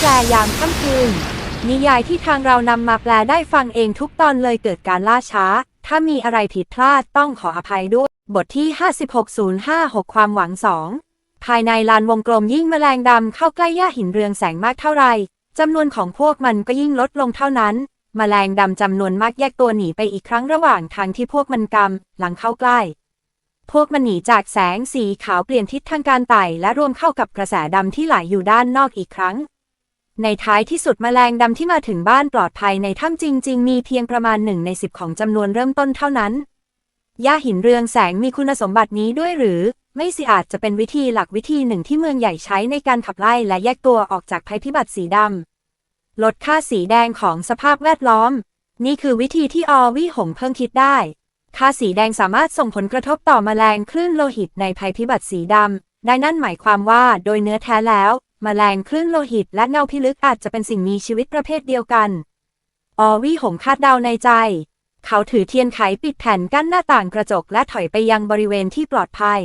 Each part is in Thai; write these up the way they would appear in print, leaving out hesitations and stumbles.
ลยามค่ำคืนนิยายที่ทางเรานำมาแปลได้ฟังเองทุกตอนเลยเกิดการล่าช้าถ้ามีอะไรผิดพลาดต้องขออภัยด้วยบทที่56056ความหวัง2ภายในลานวงกลมยิ่งแมลงดำเข้าใกล้หญ้าหินเรืองแสงมากเท่าไรจำนวนของพวกมันก็ยิ่งลดลงเท่านั้นแมลงดำจำนวนมากแยกตัวหนีไปอีกครั้งระหว่างทางที่พวกมันกำลังเข้าใกล้พวกมันหนีจากแสงสีขาวเปลี่ยนทิศทางการไต่และรวมเข้ากับกระแสดำที่ไหลอยู่ด้านนอกอีกครั้งในท้ายที่สุดแมลงดำที่มาถึงบ้านปลอดภัยในถ้ำจริงๆมีเพียงประมาณ1 ใน 10ของจำนวนเริ่มต้นเท่านั้นหญ้าหินเรืองแสงมีคุณสมบัตินี้ด้วยหรือไม่สิอาจจะเป็นวิธีหลักวิธีหนึ่งที่เมืองใหญ่ใช้ในการขับไล่และแยกตัวออกจากภัยพิบัติสีดำลดค่าสีแดงของสภาพแวดล้อมนี่คือวิธีที่อวี่หงเพิ่งคิดได้ค่าสีแดงสามารถส่งผลกระทบต่อแมลงคลื่นโลหิตในภัยพิบัติสีดำได้นั่นหมายความว่าโดยเนื้อแท้แล้วแมลงคลื่นโลหิตและเงาพิลึกอาจจะเป็นสิ่งมีชีวิตประเภทเดียวกันอวี่หงคาดเดาในใจเขาถือเทียนไขปิดแผ่นกั้นหน้าต่างกระจกและถอยไปยังบริเวณที่ปลอดภัย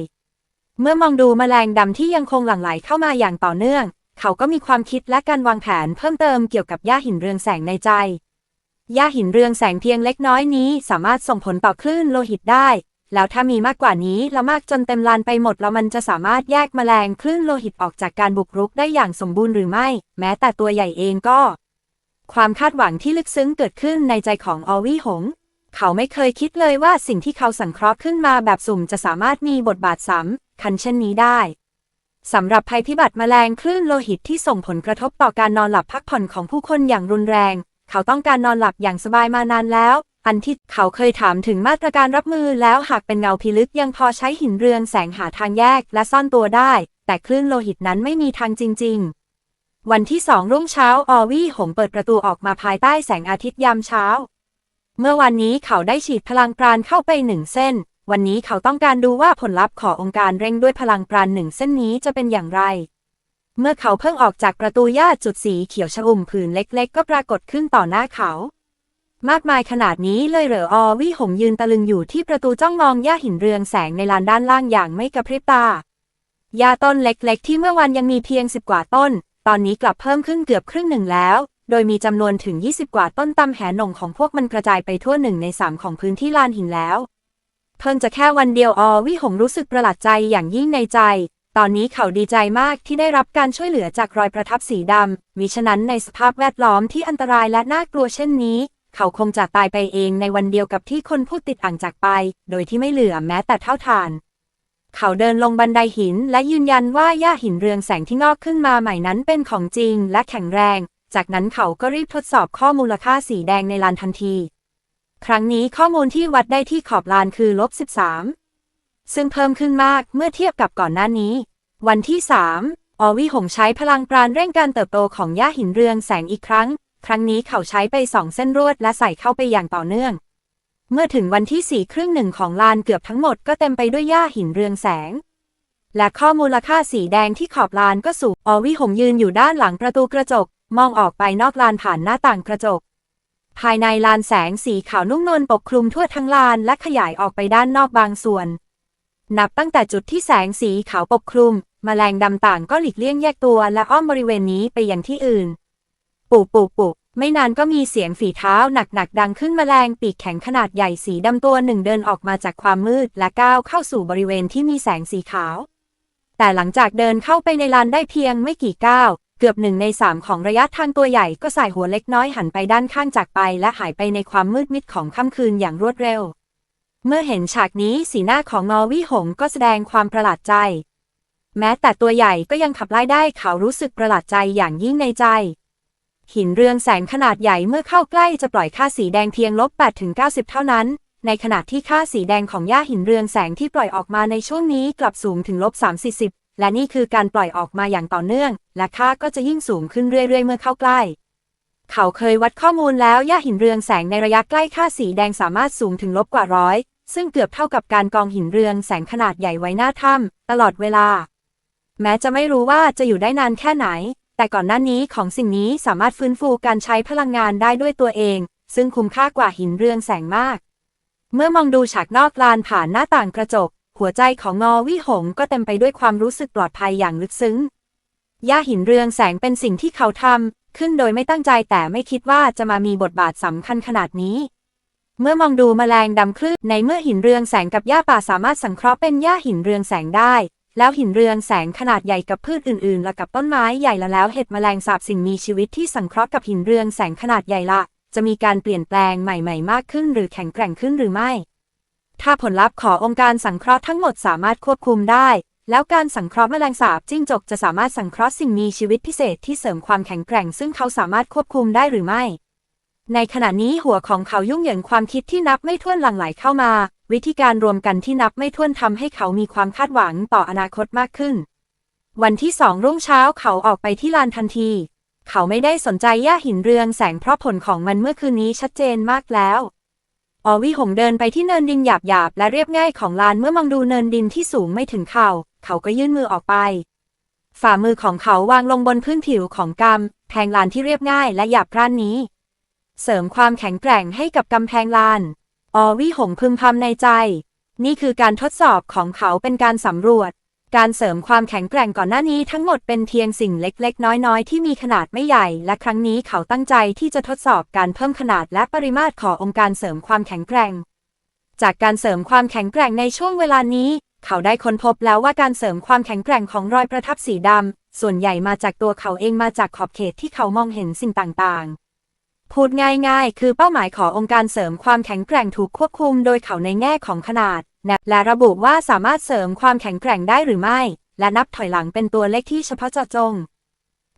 เมื่อมองดูแมลงดำที่ยังคงหลั่งไหลเข้ามาอย่างต่อเนื่องเขาก็มีความคิดและการวางแผนเพิ่มเติมเกี่ยวกับหญ้าหินเรืองแสงในใจหญ้าหินเรืองแสงเพียงเล็กน้อยนี้สามารถส่งผลต่อคลื่นโลหิตได้แล้วถ้ามีมากกว่านี้แล้วมากจนเต็มลานไปหมดแล้วมันจะสามารถแยกแมลงคลื่นโลหิตออกจากการบุกรุกได้อย่างสมบูรณ์หรือไม่แม้แต่ตัวใหญ่เองก็ความคาดหวังที่ลึกซึ้งเกิดขึ้นในใจของอวี่หงเขาไม่เคยคิดเลยว่าสิ่งที่เขาสังเคราะห์ขึ้นมาแบบสุ่มจะสามารถมีบทบาทสำคัญเช่นนี้ได้สำหรับภัยพิบัติแมลงคลื่นโลหิตที่ส่งผลกระทบต่อการนอนหลับพักผ่อนของผู้คนอย่างรุนแรงเขาต้องการนอนหลับอย่างสบายมานานแล้วอันที่เขาเคยถามถึงมาตรการรับมือแล้วหากเป็นเงาพิลึกยังพอใช้หินเรืองแสงหาทางแยกและซ่อนตัวได้แต่คลื่นโลหิตนั้นไม่มีทางจริงๆวันที่2รุ่งเช้าอวี่หงเปิดประตูออกมาภายใต้แสงอาทิตย์ยามเช้าเมื่อวันนี้เขาได้ฉีดพลังปราณเข้าไป1 เส้นวันนี้เขาต้องการดูว่าผลลัพธ์ขององค์การเร่งด้วยพลังปราณ1 เส้นนี้จะเป็นอย่างไรเมื่อเขาเพิ่งออกจากประตูหญ้าจุดสีเขียวชอุ่มผืนเล็กๆก็ปรากฏขึ้นต่อหน้าเขามากมายขนาดนี้เลยเหรออวี่หงยืนตะลึงอยู่ที่ประตูจ้องมองหญ้าหินเรืองแสงในลานด้านล่างอย่างไม่กระพริบตาหญ้าต้นเล็กๆที่เมื่อวันยังมีเพียง10 กว่าต้นตอนนี้กลับเพิ่มขึ้นเกือบครึ่งหนึ่งแล้วโดยมีจำนวนถึง20 กว่าต้นตำแหน่งของพวกมันกระจายไปทั่ว1 ใน 3ของพื้นที่ลานหินแล้วเพิ่งจะแค่วันเดียวอวี่หงรู้สึกประหลาดใจอย่างยิ่งในใจตอนนี้เขาดีใจมากที่ได้รับการช่วยเหลือจากรอยประทับสีดำมิฉะนั้นในสภาพแวดล้อมที่อันตรายและน่ากลัวเช่นนี้เขาคงจะตายไปเองในวันเดียวกับที่คนผู้ติดอ่างจากไปโดยที่ไม่เหลือแม้แต่เท่าฐานเขาเดินลงบันไดหินและยืนยันว่าหญ้าหินเรืองแสงที่งอกขึ้นมาใหม่นั้นเป็นของจริงและแข็งแรงจากนั้นเขาก็รีบทดสอบข้อมูลค่าสีแดงในลานทันทีครั้งนี้ข้อมูลที่วัดได้ที่ขอบลานคือ-13ซึ่งเพิ่มขึ้นมากเมื่อเทียบกับก่อนหน้านี้วันที่3อวี่หงใช้พลังปราณเร่งการเติบโตของหญ้าหินเรืองแสงอีกครั้งนี้เขาใช้ไป2 เส้นรวดและใส่เข้าไปอย่างต่อเนื่องเมื่อถึงวันที่4ครึ่งหนึ่งของลานเกือบทั้งหมดก็เต็มไปด้วยหญ้าหินเรืองแสงและข้อมูลค่าสีแดงที่ขอบลานก็สูงอวี่หงยืนอยู่ด้านหลังประตูกระจกมองออกไปนอกลานผ่านหน้าต่างกระจกภายในลานแสงสีขาวนุ่มนวลปกคลุมทั่วทั้งลานและขยายออกไปด้านนอกบางส่วนนับตั้งแต่จุดที่แสงสีขาวปกคลุมแมลงดำต่างก็หลีกเลี่ยงแยกตัวและอ้อมบริเวณนี้ไปยังที่อื่นปุกไม่นานก็มีเสียงฝีเท้าหนักๆดังขึ้นแมลงปีกแข็งขนาดใหญ่สีดำตัวหนึ่งเดินออกมาจากความมืดและก้าวเข้าสู่บริเวณที่มีแสงสีขาวแต่หลังจากเดินเข้าไปในลานได้เพียงไม่กี่ก้าวเกือบ1 ใน 3ของระยะทางตัวใหญ่ก็สายหัวเล็กน้อยหันไปด้านข้างจากไปและหายไปในความมืดมิดของค่ำคืนอย่างรวดเร็วเมื่อเห็นฉากนี้สีหน้าของอวี่หงก็แสดงความประหลาดใจแม้แต่ตัวใหญ่ก็ยังขับไล่ได้เขารู้สึกประหลาดใจอย่างยิ่งในใจหินเรืองแสงขนาดใหญ่เมื่อเข้าใกล้จะปล่อยค่าสีแดงเพียง-8 ถึง 90เท่านั้นในขณะที่ค่าสีแดงของหญ้าหินเรืองแสงที่ปล่อยออกมาในช่วงนี้กลับสูงถึง-30และนี่คือการปล่อยออกมาอย่างต่อเนื่องและค่าก็จะยิ่งสูงขึ้นเรื่อยๆเมื่อเข้าใกล้เขาเคยวัดข้อมูลแล้วหญ้าหินเรืองแสงในระยะใกล้ค่าสีแดงสามารถสูงถึง100ซึ่งเกือบเท่ากับการกองหินเรืองแสงขนาดใหญ่ไว้หน้าถ้ำตลอดเวลาแม้จะไม่รู้ว่าจะอยู่ได้นานแค่ไหนแต่ก่อนหน้านี้ของสิ่งนี้สามารถฟื้นฟูการใช้พลังงานได้ด้วยตัวเองซึ่งคุ้มค่ากว่าหินเรืองแสงมากเมื่อมองดูฉากนอกลานผ่านหน้าต่างกระจกหัวใจของอวี่หงก็เต็มไปด้วยความรู้สึกปลอดภัยอย่างลึกซึ้ง ย่าหินเรืองแสงเป็นสิ่งที่เขาทำขึ้นโดยไม่ตั้งใจแต่ไม่คิดว่าจะมามีบทบาทสำคัญขนาดนี้เมื่อมองดูแมลงดำคลื่นในเมื่อหินเรืองแสงกับหญ้าป่าสามารถสังเคราะห์เป็นหญ้าหินเรืองแสงได้แล้วหินเรืองแสงขนาดใหญ่กับพืชอื่นๆและกับต้นไม้ใหญ่แล้วเห็ดแมลงสาบสิ่งมีชีวิตที่สังเคราะห์กับหินเรืองแสงขนาดใหญ่ละจะมีการเปลี่ยนแปลงใหม่ๆมากขึ้นหรือแข็งแกร่งขึ้นหรือไม่ถ้าผลลัพธ์ขององค์การสังเคราะห์ทั้งหมดสามารถควบคุมได้แล้วการสังเคราะห์แมลงสาบจิ้งจกจะสามารถสังเคราะห์สิ่งมีชีวิตพิเศษที่เสริมความแข็งแกร่งซึ่งเขาสามารถควบคุมได้หรือไม่ในขณะนี้หัวของเขายุ่งเหยิงความคิดที่นับไม่ถ้วนหลั่งไหลเข้ามาวิธีการรวมกันที่นับไม่ถ้วนทำให้เขามีความคาดหวังต่ออนาคตมากขึ้นวันที่2รุ่งเช้าเขาออกไปที่ลานทันทีเขาไม่ได้สนใจหญ้าหินเรืองแสงเพราะผลของมันเมื่อคืนนี้ชัดเจนมากแล้วอวิหงเดินไปที่เนินดินหยาบๆและเรียบง่ายของลานเมื่อมองดูเนินดินที่สูงไม่ถึงเข่าเขาก็ยื่นมือออกไปฝ่ามือของเขาวางลงบนพื้นผิวของกำแพงลานที่เรียบง่ายและหยาบกร้านนี้เสริมความแข็งแกร่งให้กับกำแพงลานอวิหงพึมพำในใจนี่คือการทดสอบของเขาเป็นการสำรวจการเสริมความแข็งแกร่งก่อนหน้านี้ทั้งหมดเป็นเพียงสิ่งเล็กๆน้อยๆที่มีขนาดไม่ใหญ่และครั้งนี้เขาตั้งใจที่จะทดสอบการเพิ่มขนาดและปริมาตรขององค์การเสริมความแข็งแกร่งจากการเสริมความแข็งแกร่งในช่วงเวลานี้เขาได้ค้นพบแล้วว่าการเสริมความแข็งแกร่งของรอยประทับสีดำส่วนใหญ่มาจากตัวเขาเองมาจากขอบเขตที่เขามองเห็นสิ่งต่างๆพูดง่ายๆคือเป้าหมายขององค์การเสริมความแข็งแกร่งถูกควบคุมโดยเขาในแง่ของขนาดและระบุว่าสามารถเสริมความแข็งแกร่งได้หรือไม่และนับถอยหลังเป็นตัวเลขที่เฉพาะเจาะจง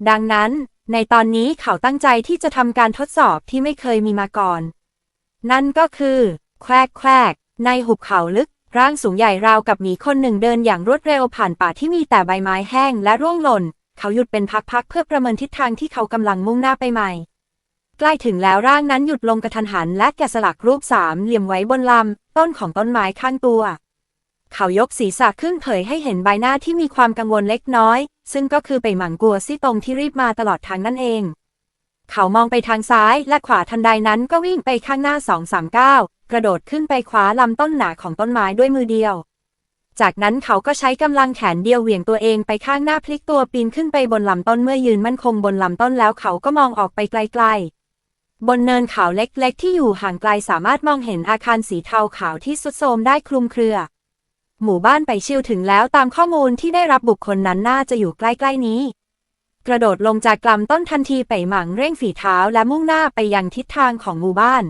ดังนั้นในตอนนี้เขาตั้งใจที่จะทำการทดสอบที่ไม่เคยมีมาก่อนนั่นก็คือแควกในหุบเขาลึกร่างสูงใหญ่ราวกับหมีคนหนึ่งเดินอย่างรวดเร็วผ่านป่าที่มีแต่ใบไม้แห้งและร่วงหล่นเขาหยุดเป็นพักๆเพื่อประเมินทิศทางที่เขากำลังมุ่งหน้าไปใหม่ใกล้ถึงแล้วร่างนั้นหยุดลงกระทันหันและแกะสลักรูปสามเหลี่ยมไว้บนลำต้นของต้นไม้ข้างตัวเขายกศีรษะขึ้นเผยให้เห็นใบหน้าที่มีความกังวลเล็กน้อยซึ่งก็คือไปหมังกัวซี่ตงที่รีบมาตลอดทางนั่นเองเขามองไปทางซ้ายและขวาทันใดนั้นก็วิ่งไปข้างหน้า2-3 ก้าวกระโดดขึ้นไปคว้าลำต้นหนาของต้นไม้ด้วยมือเดียวจากนั้นเขาก็ใช้กำลังแขนเดียวเหวี่ยงตัวเองไปข้างหน้าพลิกตัวปีนขึ้นไปบนลำต้นเมื่อยืนมั่นคงบนลำต้นแล้วเขาก็มองออกไปไกลๆบนเนินเขาเล็กๆที่อยู่ห่างไกลสามารถมองเห็นอาคารสีเทาขาวที่ทรุดโทรมได้คลุมเครือหมู่บ้านไปชิวถึงแล้วตามข้อมูลที่ได้รับบุคคลนั้นน่าจะอยู่ใกล้ๆนี้กระโดดลงจากลำต้นทันทีไปหมั่งเร่งฝีเท้าและมุ่งหน้าไปยังทิศทางของหมู่บ้าน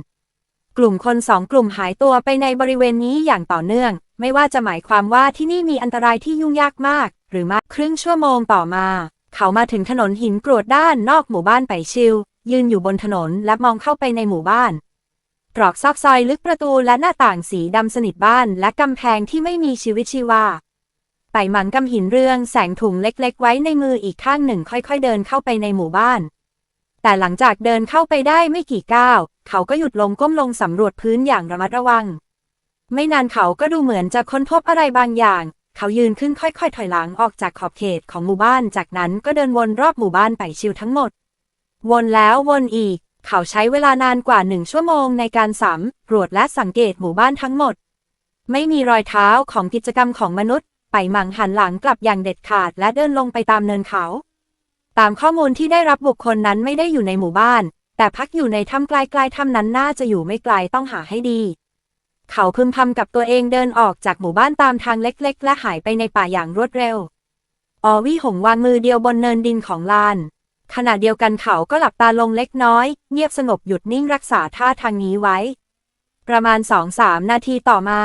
กลุ่มคน2 กลุ่มหายตัวไปในบริเวณนี้อย่างต่อเนื่องไม่ว่าจะหมายความว่าที่นี่มีอันตรายที่ยุ่งยากมากหรือไม่ครึ่งชั่วโมงต่อมาเขามาถึงถนนหินกรวดด้านนอกหมู่บ้านไปชิวยืนอยู่บนถนนและมองเข้าไปในหมู่บ้านตรอกซอกซอยลึกประตูและหน้าต่างสีดำสนิทบ้านและกำแพงที่ไม่มีชีวิตชีวาไปหมั่งกำหินเรืองแสงถุงเล็กๆไว้ในมืออีกข้างหนึ่งค่อยๆเดินเข้าไปในหมู่บ้านแต่หลังจากเดินเข้าไปได้ไม่กี่ก้าวเขาก็หยุดลงก้มลงสำรวจพื้นอย่างระมัดระวังไม่นานเขาก็ดูเหมือนจะค้นพบอะไรบางอย่างเขายืนขึ้นค่อยๆถอยหลังออกจากขอบเขตของหมู่บ้านจากนั้นก็เดินวนรอบหมู่บ้านไปชิวทั้งหมดวนแล้ววนอีกเขาใช้เวลานานกว่า1 ชั่วโมงในการสำรวจและสังเกตหมู่บ้านทั้งหมดไม่มีรอยเท้าของกิจกรรมของมนุษย์ไปหมั่งหันหลังกลับอย่างเด็ดขาดและเดินลงไปตามเนินเขาตามข้อมูลที่ได้รับบุคคลนั้นไม่ได้อยู่ในหมู่บ้านแต่พักอยู่ในถ้ำไกลๆถ้ำนั้นน่าจะอยู่ไม่ไกลต้องหาให้ดีเขาพึมพำกับตัวเองเดินออกจากหมู่บ้านตามทางเล็กๆและหายไปในป่าอย่างรวดเร็วอวิหงวางมือเดียวบนเนินดินของลานขณะเดียวกันเขาก็หลับตาลงเล็กน้อยเงียบสงบหยุดนิ่งรักษาท่าทางนี้ไว้ประมาณ2-3 นาทีต่อมา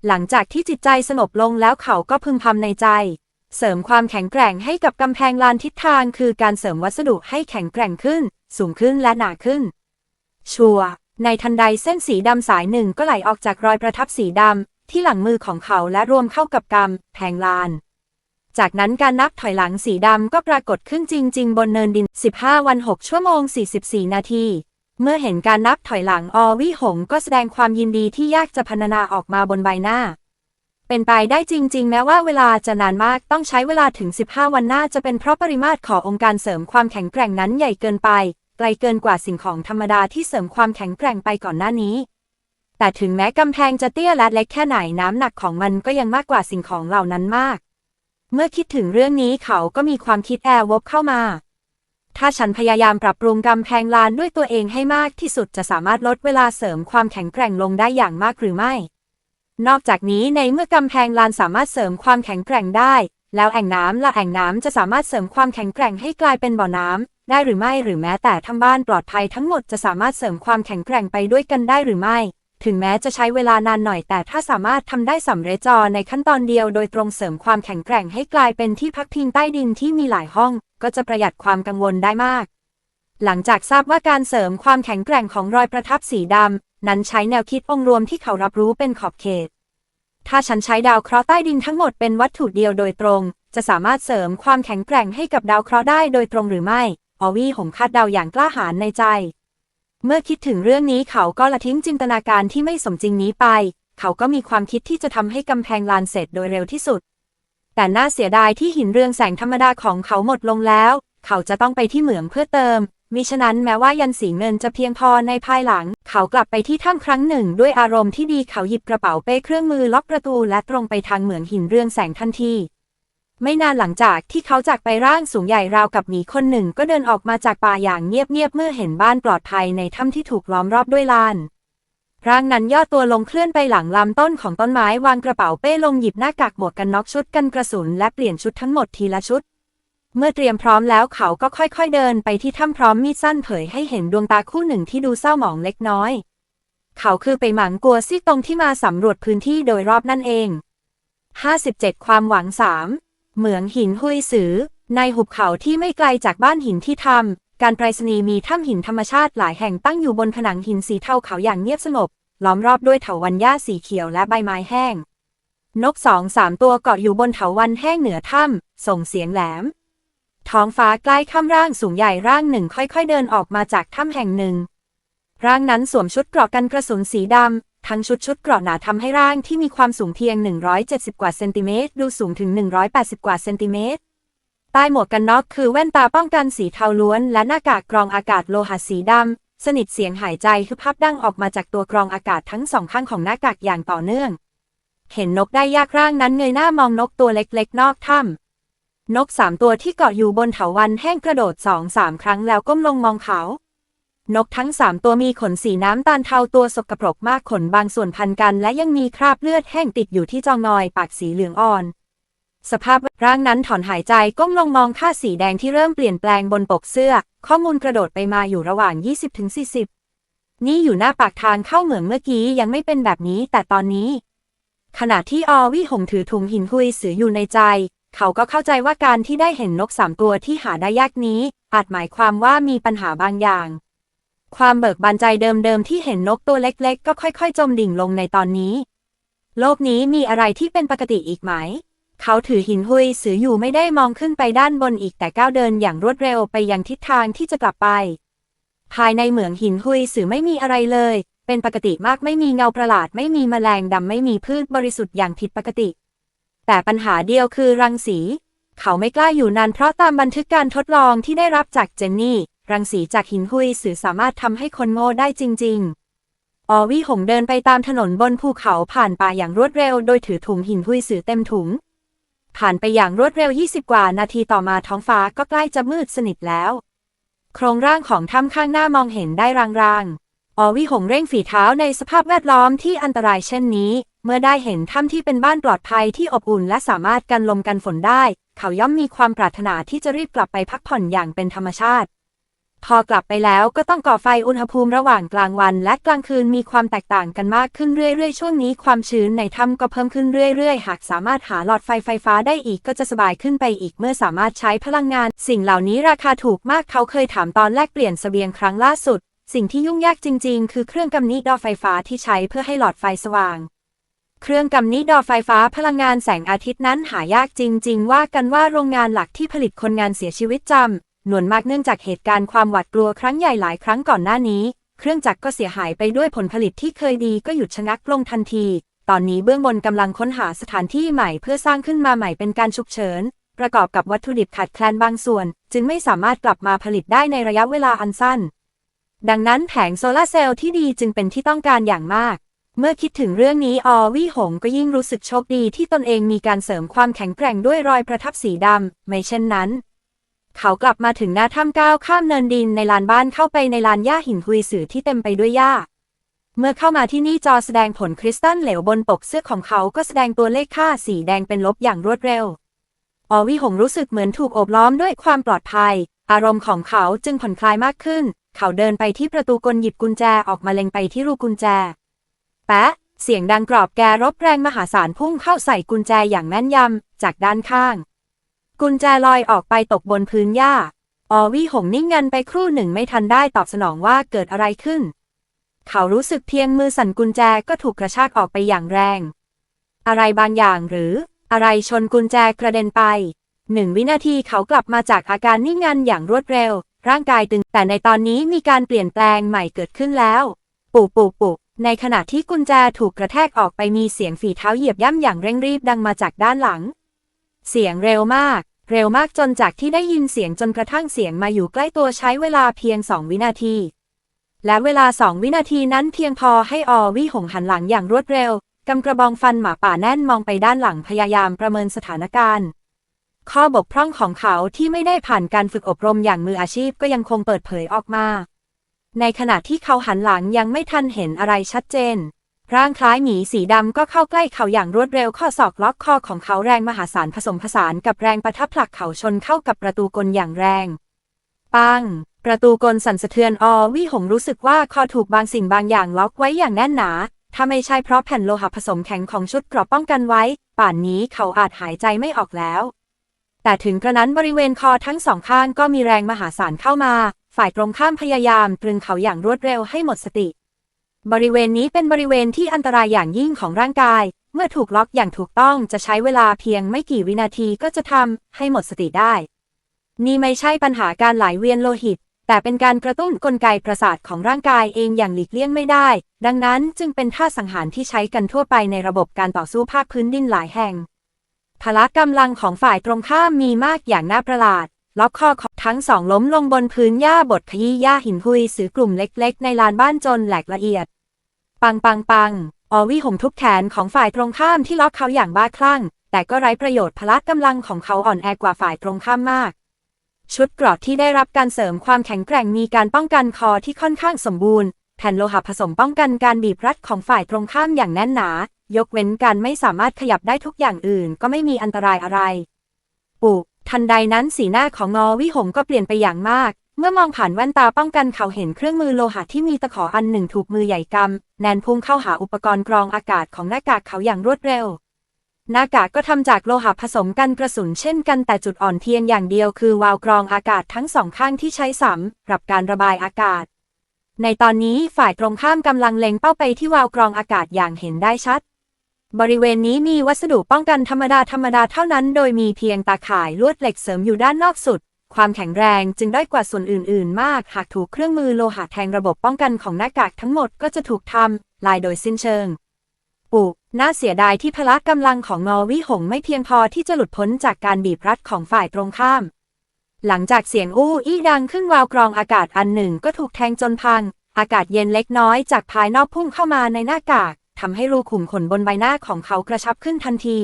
หลังจากที่จิตใจสงบลงแล้วเขาก็พึมพำในใจเสริมความแข็งแกร่งให้กับกำแพงลานทิศทางคือการเสริมวัสดุให้แข็งแกร่งขึ้นสูงขึ้นและหนาขึ้นชัวร์ในทันใดเส้นสีดำสายหนึ่งก็ไหลออกจากรอยประทับสีดำที่หลังมือของเขาและรวมเข้ากับกำแพงลานจากนั้นการนับถอยหลังสีดำก็ปรากฏขึ้นจริงๆบนเนินดิน15 วัน6 ชั่วโมง44 นาทีเมื่อเห็นการนับถอยหลังอวิหงก็แสดงความยินดีที่ยากจะพรรณนาออกมาบนใบหน้าเป็นไปได้จริงๆแม้ว่าเวลาจะนานมากต้องใช้เวลาถึง15 วันน่าจะเป็นเพราะปริมาตรขององค์การเสริมความแข็งแกร่งนั้นใหญ่เกินไปไกลเกินกว่าสิ่งของธรรมดาที่เสริมความแข็งแกร่งไปก่อนหน้านี้แต่ถึงแม้กำแพงจะเตี้ยและเล็กแค่ไหนน้ำหนักของมันก็ยังมากกว่าสิ่งของเหล่านั้นมาก เมื่อคิดถึงเรื่องนี้เขาก็มีความคิดแอบวกเข้ามาถ้าฉันพยายามปรับปรุงกำแพงลานด้วยตัวเองให้มากที่สุดจะสามารถลดเวลาเสริมความแข็งแกร่งลงได้อย่างมากหรือไม่นอกจากนี้ในเมื่อกำแพงลานสามารถเสริมความแข็งแกร่งได้แล้วแอ่งน้ำจะสามารถเสริมความแข็งแกร่งให้กลายเป็นบ่อน้ำได้หรือไม่หรือแม้แต่ทั้งบ้านปลอดภัยทั้งหมดจะสามารถเสริมความแข็งแกร่งไปด้วยกันได้หรือไม่ถึงแม้จะใช้เวลานานหน่อยแต่ถ้าสามารถทำได้สำเร็จในขั้นตอนเดียวโดยตรงเสริมความแข็งแกร่งให้กลายเป็นที่พักพิงใต้ดินที่มีหลายห้องก็จะประหยัดความกังวลได้มากหลังจากทราบว่าการเสริมความแข็งแกร่งของรอยประทับสีดำนั้นใช้แนวคิดองค์รวมที่เขารับรู้เป็นขอบเขตถ้าฉันใช้ดาวเคราะห์ใต้ดินทั้งหมดเป็นวัตถุเดียวโดยตรงจะสามารถเสริมความแข็งแกร่งให้กับดาวเคราะห์ได้โดยตรงหรือไม่ออวี่หงคาดเดาอย่างกล้าหาญในใจเมื่อคิดถึงเรื่องนี้เขาก็ละทิ้งจินตนาการที่ไม่สมจริงนี้ไปเขาก็มีความคิดที่จะทำให้กำแพงลานเสร็จโดยเร็วที่สุดแต่น่าเสียดายที่หินเรืองแสงธรรมดาของเขาหมดลงแล้วเขาจะต้องไปที่เหมืองเพื่อเติมมิฉะนั้นแม้ว่ายันสีเงินจะเพียงพอในภายหลังเขากลับไปที่ถ้ำครั้งหนึ่งด้วยอารมณ์ที่ดีเขาหยิบกระเป๋าเป้เครื่องมือล็อกประตูและตรงไปทางเหมืองหินเรืองแสงทันทีไม่นานหลังจากที่เขาจากไปร่างสูงใหญ่ราวกับหมีคนหนึ่งก็เดินออกมาจากป่าอย่างเงียบๆเมื่อเห็นบ้านปลอดภัยในถ้ำที่ถูกล้อมรอบด้วยลานร่างนั้นย่อตัวลงเคลื่อนไปหลังลำต้นของต้นไม้วางกระเป๋าเป้ลงหยิบหน้ากากหมวกกันน็อกชุดกันกระสุนและเปลี่ยนชุดทั้งหมดทีละชุดเมื่อเตรียมพร้อมแล้วเขาก็ค่อยๆเดินไปที่ถ้ำพร้อมมีดสั้นเผยให้เห็นดวงตาคู่หนึ่งที่ดูเศร้าหมองเล็กน้อยเขาคือไปหมังกัวซี่ตงที่มาสำรวจพื้นที่โดยรอบนั่นเอง57ความหวัง3เหมืองหินหุยสือในหุบเขาที่ไม่ไกลจากบ้านหินที่ทำการไปรษณีย์มีถ้ำหินธรรมชาติหลายแห่งตั้งอยู่บนผนังหินสีเทาขาวอย่างเงียบสงบล้อมรอบด้วยเถาวัลย์หญ้าสีเขียวและใบไม้แห้งนก2-3ตัวเกาะอยู่บนเถาวัลย์แห้งเหนือถ้ำส่งเสียงแหลมท้องฟ้าใกล้ค่ำร่างสูงใหญ่ร่างหนึ่งค่อยๆเดินออกมาจากถ้ำแห่งหนึ่งร่างนั้นสวมชุดเกราะกันกระสุนสีดำทั้งชุดเกราะหนาทำให้ร่างที่มีความสูงเพียง170กว่าเซนติเมตรดูสูงถึง180กว่าเซนติเมตรใต้หมวกกันน็อกคือแว่นตาป้องกันสีเทาล้วนและหน้ากากกรองอากาศโลหะสีดำสนิทเสียงหายใจฮึบฮับดังออกมาจากตัวกรองอากาศทั้งสองข้างของหน้ากากอย่างต่อเนื่องเห็นนกได้ยากร่างนั้นเงยหน้ามองนกตัวเล็กๆนอกถ้ำนก3ตัวที่เกาะอยู่บนเถาวัลย์แห้งกระโดด 2-3 ครั้งแล้วก้มลงมองเขานกทั้ง3ตัวมีขนสีน้ำตาลเทาตัวสกปรกมากขนบางส่วนพันกันและยังมีคราบเลือดแห้งติดอยู่ที่จองอยปากสีเหลืองอ่อนสภาพร่างนั้นถอนหายใจก้มลงมองค่าสีแดงที่เริ่มเปลี่ยนแปลงบนปกเสื้อข้อมูลกระโดดไปมาอยู่ระหว่าง 20-40 นี่อยู่หน้าปากทางเข้าเหมืองเมื่อกี้ยังไม่เป็นแบบนี้แต่ตอนนี้ขณะที่อวี่หงถือถุงหินหุยสืออยู่ในใจเขาก็เข้าใจว่าการที่ได้เห็นนก3ตัวที่หาได้ยากนี้อาจหมายความว่ามีปัญหาบางอย่างความเบิกบานใจเดิมๆที่เห็นนกตัวเล็กๆก็ค่อยๆจมดิ่งลงในตอนนี้โลกนี้มีอะไรที่เป็นปกติอีกไหมเขาถือหินหุยสืออยู่ไม่ได้มองขึ้นไปด้านบนอีกแต่ก้าวเดินอย่างรวดเร็วไปยังทิศทางที่จะกลับไปภายในเหมืองหินหุยสือไม่มีอะไรเลยเป็นปกติมากไม่มีเงาประหลาดไม่มีแมลงดำไม่มีพืชบริสุทธิ์อย่างผิดปกติแต่ปัญหาเดียวคือรังสีเขาไม่กล้าอยู่นานเพราะตามบันทึกการทดลองที่ได้รับจากเจนนี่รังสีจากหินหุยสือสามารถทำให้คนโง่ได้จริงๆอวี่หงเดินไปตามถนนบนภูเขาผ่านป่าอย่างรวดเร็วโดยถือถุงหินหุยสือเต็มถุงผ่านไปอย่างรวดเร็ว20กว่านาทีต่อมาท้องฟ้าก็ใกล้จะมืดสนิทแล้วโครงร่างของถ้ำข้างหน้ามองเห็นได้รางๆอวี่หงเร่งฝีเท้าในสภาพแวดล้อมที่อันตรายเช่นนี้เมื่อได้เห็นถ้ำที่เป็นบ้านปลอดภัยที่อบอุ่นและสามารถกันลมกันฝนได้เขาย่อมมีความปรารถนาที่จะรีบกลับไปพักผ่อนอย่างเป็นธรรมชาติพอกลับไปแล้วก็ต้องก่อไฟอุณหภูมิระหว่างกลางวันและกลางคืนมีความแตกต่างกันมากขึ้นเรื่อยๆช่วงนี้ความชื้นในถ้ำก็เพิ่มขึ้นเรื่อยๆหากสามารถหาหลอดไฟฟ้าได้อีกก็จะสบายขึ้นไปอีกเมื่อสามารถใช้พลังงานสิ่งเหล่านี้ราคาถูกมากเขาเคยถามตอนแลกเปลี่ยนเสบียงครั้งล่าสุดสิ่งที่ยุ่งยากจริงๆคือเครื่องกำนิดอไฟฟ้าที่ใช้เพื่อให้หลอดไฟสว่างเครื่องกำนิดอไฟฟ้าพลังงานแสงอาทิตย์นั้นหายากจริงๆว่ากันว่าโรงงานหลักที่ผลิตคนงานเสียชีวิตจำนวนมากเนื่องจากเหตุการณ์ความหวาดกลัวครั้งใหญ่หลายครั้งก่อนหน้านี้เครื่องจักรก็เสียหายไปด้วยผลผลิตที่เคยดีก็หยุดชะงักลงทันทีตอนนี้เบื้องบนกำลังค้นหาสถานที่ใหม่เพื่อสร้างขึ้นมาใหม่เป็นการฉุกเฉินประกอบกับวัตถุดิบขาดแคลนบางส่วนจึงไม่สามารถกลับมาผลิตได้ในระยะเวลาอันสั้นดังนั้นแผงโซลาร์เซลล์ที่ดีจึงเป็นที่ต้องการอย่างมาก เมื่อคิดถึงเรื่องนี้อวี่หงก็ยิ่งรู้สึกโชคดีที่ตนเองมีการเสริมความแข็งแกร่งด้วยรอยประทับสีดำไม่เช่นนั้นเขากลับมาถึงหน้าถ้ำก้าวข้ามเนินดินในลานบ้านเข้าไปในลานหญ้าหินหุยสื่อที่เต็มไปด้วยหญ้าเมื่อเข้ามาที่นี่จอแสดงผลคริสตัลเหลวบนปกเสื้อของเขาก็แสดงตัวเลขค่าสีแดงเป็นลบอย่างรวดเร็วอวี่หงรู้สึกเหมือนถูกโอบล้อมด้วยความปลอดภัยอารมณ์ของเขาจึงผ่อนคลายมากขึ้นเขาเดินไปที่ประตูกลหยิบกุญแจออกมาเล็งไปที่รูกุญแจแปะเสียงดังกรอบแกรบแรงมหาศาลพุ่งเข้าใส่กุญแจอย่างแม่นยำจากด้านข้างกุญแจลอยออกไปตกบนพื้นหญ้าอวี่หงนิ่งงันไปครู่หนึ่งไม่ทันได้ตอบสนองว่าเกิดอะไรขึ้นเขารู้สึกเพียงมือสั่นกุญแจก็ถูกกระชากออกไปอย่างแรงอะไรบางอย่างหรืออะไรชนกุญแจกระเด็นไป1 วินาทีเขากลับมาจากอาการนิ่งงันอย่างรวดเร็วร่างกายตึงแต่ในตอนนี้มีการเปลี่ยนแปลงใหม่เกิดขึ้นแล้วปุในขณะที่กุญแจถูกกระแทกออกไปมีเสียงฝีเท้าเหยียบย่ำอย่างเร่งรีบดังมาจากด้านหลังเสียงเร็วมากจนจากที่ได้ยินเสียงจนกระทั่งเสียงมาอยู่ใกล้ตัวใช้เวลาเพียง2 วินาทีและเวลา2 วินาทีนั้นเพียงพอให้อวี่หงหันหลังอย่างรวดเร็วกำกระบองฟันหมาป่าแน่นมองไปด้านหลังพยายามประเมินสถานการณ์ข้อบกพร่องของเขาที่ไม่ได้ผ่านการฝึกอบรมอย่างมืออาชีพก็ยังคงเปิดเผยออกมาในขณะที่เขาหันหลังยังไม่ทันเห็นอะไรชัดเจนร่างคล้ายหมีสีดำก็เข้าใกล้เขาอย่างรวดเร็วข้อศอกล็อกคอของเขาแรงมหาศาลผสมผสานกับแรงปะทะผลักเขาชนเข้ากับประตูกลอย่างแรงปังประตูกลสั่นสะเทือนวี่หงรู้สึกว่าคอถูกบางสิ่งบางอย่างล็อกไว้อย่างแน่นหนาถ้าไม่ใช่เพราะแผ่นโลหะผสมแข็งของชุดเกราะป้องกันไว้ป่านนี้เขาอาจหายใจไม่ออกแล้วแต่ถึงกระนั้นบริเวณคอทั้งสองข้างก็มีแรงมหาศาลเข้ามาฝ่ายตรงข้ามพยายามตรึงเขาอย่างรวดเร็วให้หมดสติบริเวณนี้เป็นบริเวณที่อันตรายอย่างยิ่งของร่างกายเมื่อถูกล็อกอย่างถูกต้องจะใช้เวลาเพียงไม่กี่วินาทีก็จะทำให้หมดสติได้นี่ไม่ใช่ปัญหาการไหลเวียนโลหิตแต่เป็นการกระตุ้นกลไกประสาทของร่างกายเองอย่างหลีกเลี่ยงไม่ได้ดังนั้นจึงเป็นท่าสังหารที่ใช้กันทั่วไปในระบบการต่อสู้ภาคพื้นดินหลายแห่งพละกำลังของฝ่ายตรงข้ามมีมากอย่างน่าประหลาดล็อกคอของทั้งสองล้มลงบนพื้นหญ้าบดขยี้หญ้าหินหุยสื่อกลุ่มเล็กๆในลานบ้านจนแหลกละเอียดปังอวี่หงทุบแขนของฝ่ายตรงข้ามที่ล็อกเขาอย่างบ้าคลั่งแต่ก็ไร้ประโยชน์พละกำลังของเขาอ่อนแอกว่าฝ่ายตรงข้ามมากชุดเกราะที่ได้รับการเสริมความแข็งแกร่งมีการป้องกันคอที่ค่อนข้างสมบูรณ์แผ่นโลหะผสมป้องกันการบีบรัดของฝ่ายตรงข้ามอย่างแน่นหนายกเว้นการไม่สามารถขยับได้ทุกอย่างอื่นก็ไม่มีอันตรายอะไรทันใดนั้นสีหน้าของวี่หงก็เปลี่ยนไปอย่างมากเมื่อมองผ่านแว่นตาป้องกันเขาเห็นเครื่องมือโลหะที่มีตะขออันหนึ่งถูกมือใหญ่กำแน่นพุ่งเข้าหาอุปกรณ์กรองอากาศของหน้ากากเขาอย่างรวดเร็วหน้ากากก็ทำจากโลหะผสมกันกระสุนเช่นกันแต่จุดอ่อนเพียงอย่างเดียวคือวาล์วกรองอากาศทั้งสองข้างที่ใช้สำหรับการระบายอากาศในตอนนี้ฝ่ายตรงข้ามกำลังเล็งเป้าไปที่วาล์วกรองอากาศอย่างเห็นได้ชัดบริเวณนี้มีวัสดุป้องกันธรรมดาเท่านั้นโดยมีเพียงตาข่ายลวดเหล็กเสริมอยู่ด้านนอกสุดความแข็งแรงจึงด้อยกว่าส่วนอื่นๆมากหากถูกเครื่องมือโลหะแทงระบบป้องกันของหน้ากากทั้งหมดก็จะถูกทำลายโดยสิ้นเชิงน่าเสียดายที่พละกำลังของวี่หงไม่เพียงพอที่จะหลุดพ้นจากการบีบรัดของฝ่ายตรงข้ามหลังจากเสียงอู้อี้ดังขึ้นวาล์วกรองอากาศอันหนึ่งก็ถูกแทงจนพังอากาศเย็นเล็กน้อยจากภายนอกพุ่งเข้ามาในหน้ากากทำให้รูขุมขนบนใบหน้าของเขากระชับขึ้นทันที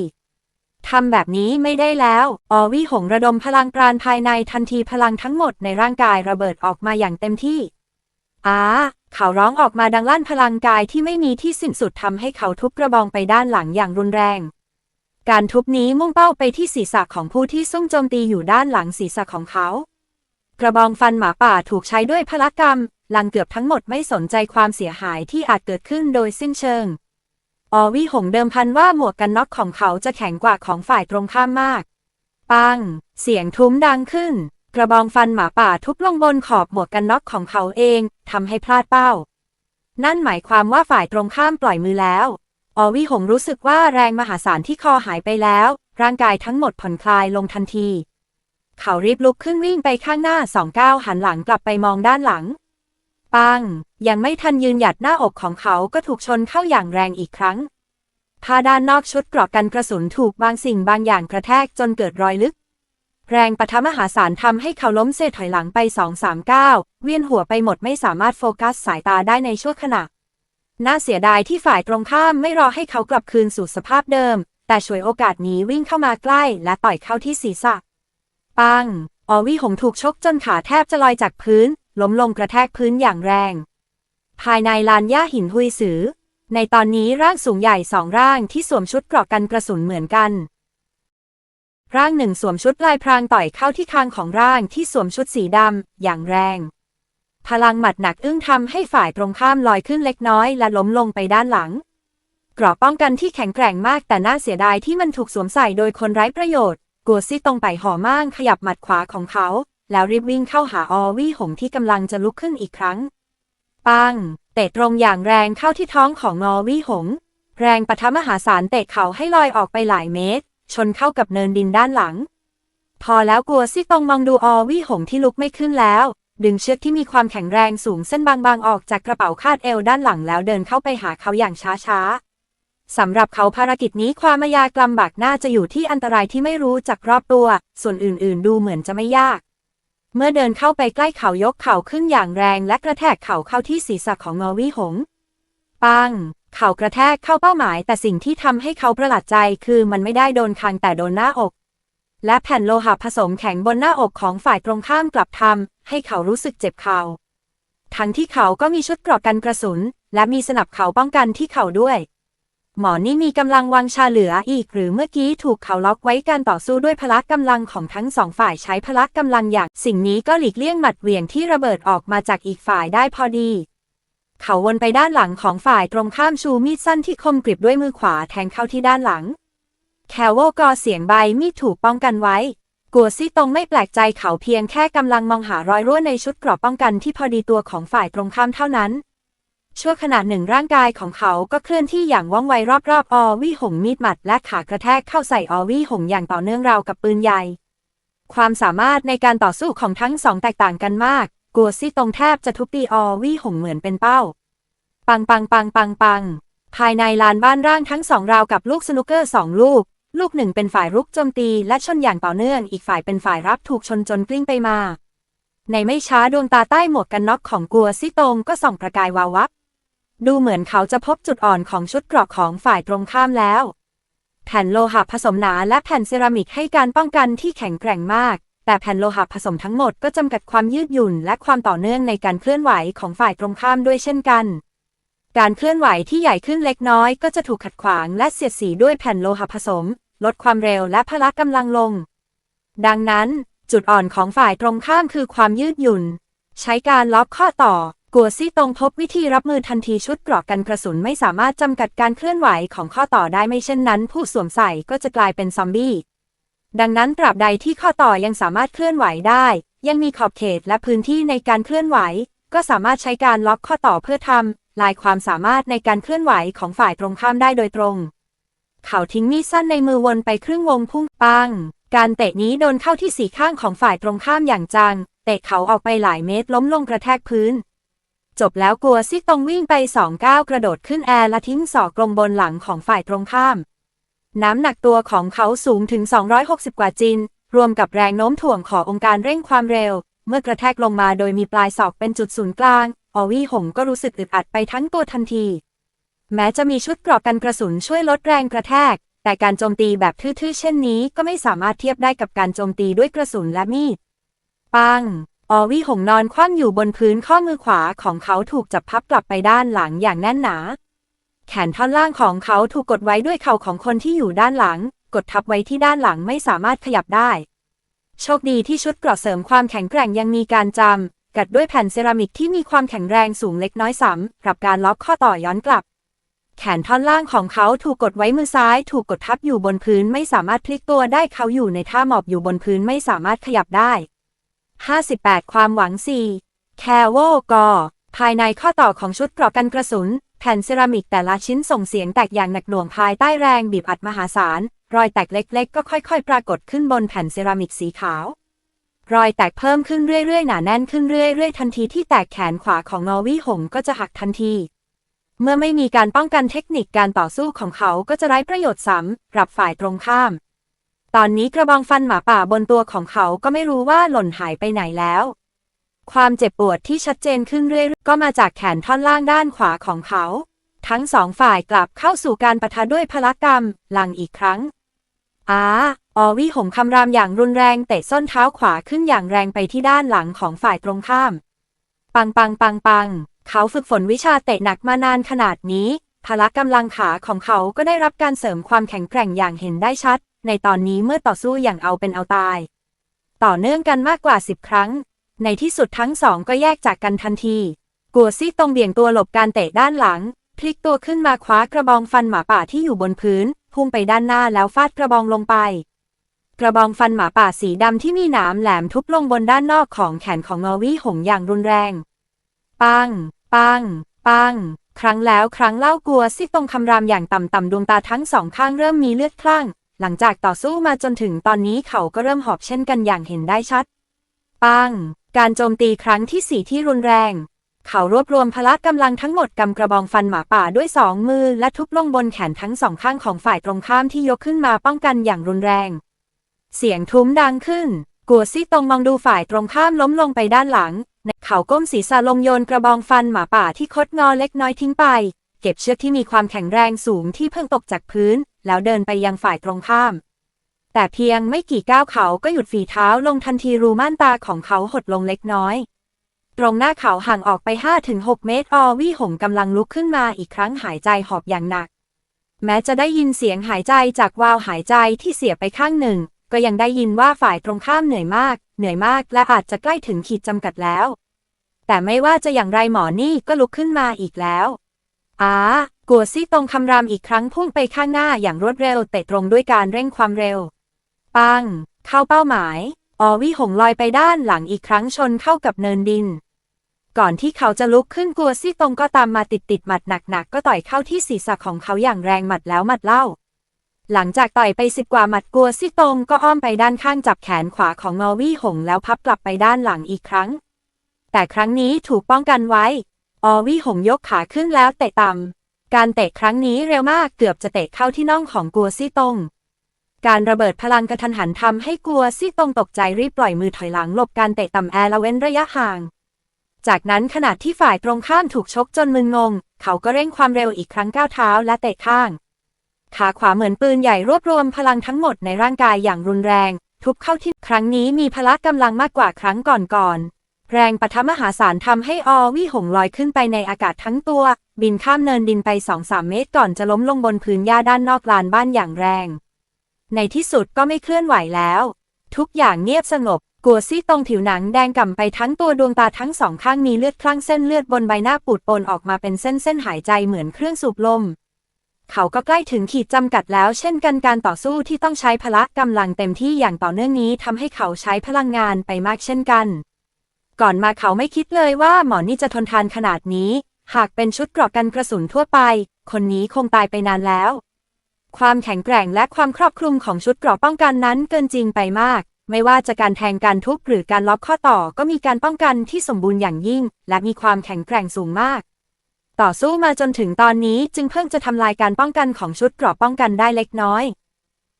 ทำแบบนี้ไม่ได้แล้ววี่หงระดมพลังปราณภายในทันทีพลังทั้งหมดในร่างกายระเบิดออกมาอย่างเต็มที่เขาร้องออกมาดังลั่นพลังกายที่ไม่มีที่สิ้นสุดทำให้เขาทุบกระบองไปด้านหลังอย่างรุนแรงการทุบนี้มุ่งเป้าไปที่ศีรษะของผู้ที่ซุ่มโจมตีอยู่ด้านหลังศีรษะของเขากระบองฟันหมาป่าถูกใช้ด้วยพละกรรมลังเกือบทั้งหมดไม่สนใจความเสียหายที่อาจเกิดขึ้นโดยสิ้นเชิงวี่หงเดิมพันว่าหมวกกันน็อกของเขาจะแข็งกว่าของฝ่ายตรงข้ามมากปังเสียงทุ้มดังขึ้นกระบองฟันหมาป่าทุบลงบนขอบหมวกกันน็อกของเขาเองทำให้พลาดเป้านั่นหมายความว่าฝ่ายตรงข้ามปล่อยมือแล้ววี่หงรู้สึกว่าแรงมหาศาลที่คอหายไปแล้วร่างกายทั้งหมดผ่อนคลายลงทันทีเขารีบลุกขึ้นวิ่งไปข้างหน้า2 ก้าวหันหลังกลับไปมองด้านหลังปังยังไม่ทันยืนหยัดหน้าอกของเขาก็ถูกชนเข้าอย่างแรงอีกครั้งผ้าด้านนอกชุดเกราะกันกระสุนถูกบางสิ่งบางอย่างกระแทกจนเกิดรอยลึกแรงปะทะมหาศาลทำให้เขาล้มเซถอยหลังไป2-3 ก้าวเวียนหัวไปหมดไม่สามารถโฟกัสสายตาได้ในชั่วขณะ น่าเสียดายที่ฝ่ายตรงข้ามไม่รอให้เขากลับคืนสู่สภาพเดิมแต่ฉวยโอกาสนี้วิ่งเข้ามาใกล้และต่อยเข้าที่ศีรษะปังออวี่หงถูกชกจนขาแทบจะลอยจากพื้นล้มลงกระแทกพื้นอย่างแรงภายในลานหญ้าหินหุยสือในตอนนี้ร่างสูงใหญ่สองร่างที่สวมชุดเกราะกันกระสุนเหมือนกันร่างหนึ่งสวมชุดลายพรางต่อยเข้าที่คางของร่างที่สวมชุดสีดำอย่างแรงพลังหมัดหนักอึ้งทำให้ฝ่ายตรงข้ามลอยขึ้นเล็กน้อยและล้มลงไปด้านหลังเกราะป้องกันที่แข็งแกร่งมากแต่น่าเสียดายที่มันถูกสวมใส่โดยคนไร้ประโยชน์กัวซี่ตงไปห่อม่างขยับหมัดขวาของเขาแล้วรีบวิ่งเข้าหาออวี่หงที่กำลังจะลุกขึ้นอีกครั้งปังเตะตรงอย่างแรงเข้าที่ท้องของออวี่หงแรงปะทะมหาศาลเตะเขาให้ลอยออกไปหลายเมตรชนเข้ากับเนินดินด้านหลังพอแล้วกัวซี่ตงมองดูออวี่หงที่ลุกไม่ขึ้นแล้วดึงเชือกที่มีความแข็งแรงสูงเส้นบางๆออกจากกระเป๋าคาดเอวด้านหลังแล้วเดินเข้าไปหาเขาอย่างช้าๆสำหรับเขาภารกิจนี้ความยากลำบากน่าจะอยู่ที่อันตรายที่ไม่รู้จักรอบตัวส่วนอื่นๆดูเหมือนจะไม่ยากเมื่อเดินเข้าไปใกล้เขายกเข่าขึ้นอย่างแรงและกระแทกเข่าเข้าที่ศีรษะของออวี่หงปังเข่ากระแทกเข้าเป้าหมายแต่สิ่งที่ทำให้เขาประหลาดใจคือมันไม่ได้โดนคางแต่โดนหน้าอกและแผ่นโลหะผสมแข็งบนหน้าอกของฝ่ายตรงข้ามกลับทำให้เขารู้สึกเจ็บเข่าทั้งที่เขาก็มีชุดเกราะกันกระสุนและมีสนับเข่าป้องกันที่เข่าด้วยหมอนี่มีกำลังวังชาเหลืออีกหรือเมื่อกี้ถูกเขาล็อกไว้การต่อสู้ด้วยพละกำลังของทั้งสองฝ่ายใช้พละกำลังอย่างสิ่งนี้ก็หลีกเลี่ยงหมัดเหวี่ยงที่ระเบิดออกมาจากอีกฝ่ายได้พอดีเขาวนไปด้านหลังของฝ่ายตรงข้ามชูมีดสั้นที่คมกริบด้วยมือขวาแทงเข้าที่ด้านหลังแคลโวกอเสียงใบมีดถูกป้องกันไว้กัวซี่ตงไม่แปลกใจเขาเพียงแค่กำลังมองหารอยรั่วในชุดเกราะป้องกันที่พอดีตัวของฝ่ายตรงข้ามเท่านั้นชั่วขณะหนึ่งร่างกายของเขาก็เคลื่อนที่อย่างว่องไวรอบๆออวี่หงมีดหมัดและขากระแทกเข้าใส่ออวี่หงอย่างต่อเนื่องราวกับปืนใหญ่ความสามารถในการต่อสู้ของทั้งสองแตกต่างกันมากกัวซี่ตงแทบจะทุบตีออวี่หงเหมือนเป็นเป้าปังปังปังปังปังภายในลานบ้านร่างทั้งสองราวกับลูกสนุกเกอร์2 ลูกหนึ่งเป็นฝ่ายรุกโจมตีและชนอย่างต่อเนื่องอีกฝ่ายเป็นฝ่ายรับถูกชนจนกลิ้งไปมาในไม่ช้าดวงตาใต้หมวกกันน็อกของกัวซี่ตงก็ส่องประกายวาววับดูเหมือนเขาจะพบจุดอ่อนของชุดเกราะของฝ่ายตรงข้ามแล้วแผ่นโลหะผสมหนาและแผ่นเซรามิกให้การป้องกันที่แข็งแกร่งมากแต่แผ่นโลหะผสมทั้งหมดก็จำกัดความยืดหยุ่นและความต่อเนื่องในการเคลื่อนไหวของฝ่ายตรงข้ามด้วยเช่นกันการเคลื่อนไหวที่ใหญ่ขึ้นเล็กน้อยก็จะถูกขัดขวางและเสียดสีด้วยแผ่นโลหะผสมลดความเร็วและพละกำลังลงดังนั้นจุดอ่อนของฝ่ายตรงข้ามคือความยืดหยุ่นใช้การล็อกข้อต่อกัวซี่ตงพบวิธีรับมือทันทีชุดเกราะกันกระสุนไม่สามารถจำกัดการเคลื่อนไหวของข้อต่อได้ไม่เช่นนั้นผู้สวมใส่ก็จะกลายเป็นซอมบี้ดังนั้นตราบใดที่ข้อต่อยังสามารถเคลื่อนไหวได้ยังมีขอบเขตและพื้นที่ในการเคลื่อนไหวก็สามารถใช้การล็อกข้อต่อเพื่อทำลายความสามารถในการเคลื่อนไหวของฝ่ายตรงข้ามได้โดยตรงเขาทิ้งมีดสั้นในมือวนไปครึ่งวงพุ่งปังการเตะนี้โดนเข้าที่สี่ข้างของฝ่ายตรงข้ามอย่างจังเตะเขาออกไปหลายเมตรล้มลงกระแทกพื้นจบแล้วกัวซี่ตงวิ่งไป2 ก้าวกระโดดขึ้นแอร์และทิ้งศอกกลมบนหลังของฝ่ายตรงข้ามน้ำหนักตัวของเขาสูงถึง260 กว่าจินรวมกับแรงโน้มถ่วงขององค์การเร่งความเร็วเมื่อกระแทกลงมาโดยมีปลายศอกเป็นจุดศูนย์กลางออวี่หงก็รู้สึกอึดอัดไปทั้งตัวทันทีแม้จะมีชุดเกราะกันกระสุนช่วยลดแรงกระแทกแต่การโจมตีแบบทื่อๆเช่นนี้ก็ไม่สามารถเทียบได้กับการโจมตีด้วยกระสุนและมีดปังออวี่หงนอนคว่ำอยู่บนพื้นข้อมือขวาของเขาถูกจับพับกลับไปด้านหลังอย่างแน่นหนาแขนท่อนล่างของเขาถูกกดไว้ด้วยเข่าของคนที่อยู่ด้านหลังกดทับไว้ที่ด้านหลังไม่สามารถขยับได้โชคดีที่ชุดเกราะเสริมความแข็งแกร่งยังมีการจำกัดด้วยแผ่นเซรามิกที่มีความแข็งแรงสูงเล็กน้อยสำหรับการล็อกข้อต่อย้อนกลับแขนท่อนล่างของเขาถูกกดไว้มือซ้ายถูกกดทับอยู่บนพื้นไม่สามารถพลิกตัวได้เขาอยู่ในท่าหมอบอยู่บนพื้นไม่สามารถขยับได้58ความหวัง4แคลโวกอภายในข้อต่อของชุดเกราะกันกระสุนแผ่นเซรามิกแต่ละชิ้นส่งเสียงแตกอย่างหนักหน่วงภายใต้แรงบีบอัดมหาศาลรอยแตกเล็กๆก็ค่อยๆปรากฏขึ้นบนแผ่นเซรามิกสีขาวรอยแตกเพิ่มขึ้นเรื่อยๆหนาแน่นขึ้นเรื่อยๆทันทีที่แตกแขนขวาของออวี่หงก็จะหักทันทีเมื่อไม่มีการป้องกันเทคนิคการต่อสู้ของเขาก็จะไร้ประโยชน์สำหรับฝ่ายตรงข้ามตอนนี้กระบองฟันหมาป่าบนตัวของเขาก็ไม่รู้ว่าหล่นหายไปไหนแล้วความเจ็บปวดที่ชัดเจนขึ้นเรื่อยๆก็มาจากแขนท่อนล่างด้านขวาของเขา ทั้งสองฝ่ายกลับเข้าสู่การปะทะด้วยพละกำลังอีกครั้งอวี่หงคำรามอย่างรุนแรงเตะส้นเท้าขวาขึ้นอย่างแรงไปที่ด้านหลังของฝ่ายตรงข้ามปังปังปังปังเขาฝึกฝนวิชาเตะหนักมานานขนาดนี้พละกำลังขาของเขาก็ได้รับการเสริมความแข็งแกร่งอย่างเห็นได้ชัดในตอนนี้เมื่อต่อสู้อย่างเอาเป็นเอาตายต่อเนื่องกันมากกว่า10 ครั้งในที่สุดทั้งสองก็แยกจากกันทันทีกัวซี่ตงเบี่ยงตัวหลบการเตะด้านหลังพลิกตัวขึ้นมาคว้ากระบองฟันหมาป่าที่อยู่บนพื้นพุ่งไปด้านหน้าแล้วฟาดกระบองลงไปกระบองฟันหมาป่าสีดำที่มีหนามแหลมทุบลงบนด้านนอกของแขนของอวี่หงอย่างรุนแรงปังปังปังครั้งแล้วครั้งเล่ากัวซี่ตงคำรามอย่างต่ำๆดวงตาทั้งสองข้างเริ่มมีเลือดคลั่งหลังจากต่อสู้มาจนถึงตอนนี้เขาก็เริ่มหอบเช่นกันอย่างเห็นได้ชัดปังการโจมตีครั้งที่4ที่รุนแรงเขารวบรวมพละกำลังทั้งหมดกำกระบองฟันหมาป่าด้วย2 มือและทุบลงบนแขนทั้งสองข้างของฝ่ายตรงข้ามที่ยกขึ้นมาป้องกันอย่างรุนแรงเสียงทุ้มดังขึ้นกัวซี่ตงมองดูฝ่ายตรงข้ามล้มลงไปด้านหลังเขาก้มศีรษะลงโยนกระบองฟันหมาป่าที่คดงอเล็กน้อยทิ้งไปเก็บเชือกที่มีความแข็งแรงสูงที่เพิ่งตกจากพื้นแล้วเดินไปยังฝ่ายตรงข้ามแต่เพียงไม่กี่ก้าวเขาก็หยุดฝีเท้าลงทันทีรูม่านตาของเขาหดลงเล็กน้อยตรงหน้าเขาห่างออกไป 5-6 เมตรอวี่หงกำลังลุกขึ้นมาอีกครั้งหายใจหอบอย่างหนักแม้จะได้ยินเสียงหายใจจากวาล์วหายใจที่เสียบไปข้างหนึ่งก็ยังได้ยินว่าฝ่ายตรงข้ามเหนื่อยมากและอาจจะใกล้ถึงขีดจำกัดแล้วแต่ไม่ว่าจะอย่างไรหมอนี่ก็ลุกขึ้นมาอีกแล้วกัวซี่ตงคำรามอีกครั้งพุ่งไปข้างหน้าอย่างรวดเร็วเตะตรงด้วยการเร่งความเร็วปังเข้าเป้าหมายอวี่หงลอยไปด้านหลังอีกครั้งชนเข้ากับเนินดินก่อนที่เขาจะลุกขึ้นกัวซี่ตงก็ตามมาติดหมัดหนักก็ต่อยเข้าที่ศีรษะของเขาอย่างแรงหมัดแล้วหมัดเล่าหลังจากต่อยไป10 กว่าหมัดกัวซี่ตงก็อ้อมไปด้านข้างจับแขนขวาของอวี่หงแล้วพับกลับไปด้านหลังอีกครั้งแต่ครั้งนี้ถูกป้องกันไว้อวี่หงยกขาขึ้นแล้วเตะต่ำการเตะครั้งนี้เร็วมากเกือบจะเตะเข้าที่น่องของกัวซี่ตงการระเบิดพลังกระทันหันทำให้กัวซี่ตงตกใจรีบปล่อยมือถอยหลังหลบการเตะต่ำและเว้นระยะห่างจากนั้นขณะที่ฝ่ายตรงข้ามถูกชกจนมึนงงเขาก็เร่งความเร็วอีกครั้งก้าวเท้าและเตะข้างขาขวาเหมือนปืนใหญ่รวบรวมพลังทั้งหมดในร่างกายอย่างรุนแรงทุบเข้าที่ครั้งนี้มีพละกำลังมากกว่าครั้งก่อนแรงปะทะมหาศาลทำให้อวี่หงลอยขึ้นไปในอากาศทั้งตัวบินข้ามเนินดินไป 2-3 เมตรก่อนจะล้มลงบนพื้นหญ้าด้านนอกลานบ้านอย่างแรงในที่สุดก็ไม่เคลื่อนไหวแล้วทุกอย่างเงียบสงบกัวซี่ตงผิวหนังแดงก่ำไปทั้งตัวดวงตาทั้งสองข้างมีเลือดคลั่งเส้นเลือดบนใบหน้าปูดปนออกมาเป็นเส้นหายใจเหมือนเครื่องสูบลมเขาก็ใกล้ถึงขีดจำกัดแล้วเช่นกันการต่อสู้ที่ต้องใช้พละกำลังเต็มที่อย่างต่อเนื่องนี้ทำให้เขาใช้พลังงานไปมากเช่นกันก่อนมาเขาไม่คิดเลยว่าหมอนี่จะทนทานขนาดนี้หากเป็นชุดเกราะกันกระสุนทั่วไปคนนี้คงตายไปนานแล้วความแข็งแกร่งและความครอบคลุมของชุดเกราะป้องกันนั้นเกินจริงไปมากไม่ว่าจะการแทงการทุบหรือการล็อกข้อต่อก็มีการป้องกันที่สมบูรณ์อย่างยิ่งและมีความแข็งแกร่งสูงมากต่อสู้มาจนถึงตอนนี้จึงเพิ่งจะทำลายการป้องกันของชุดเกราะป้องกันได้เล็กน้อย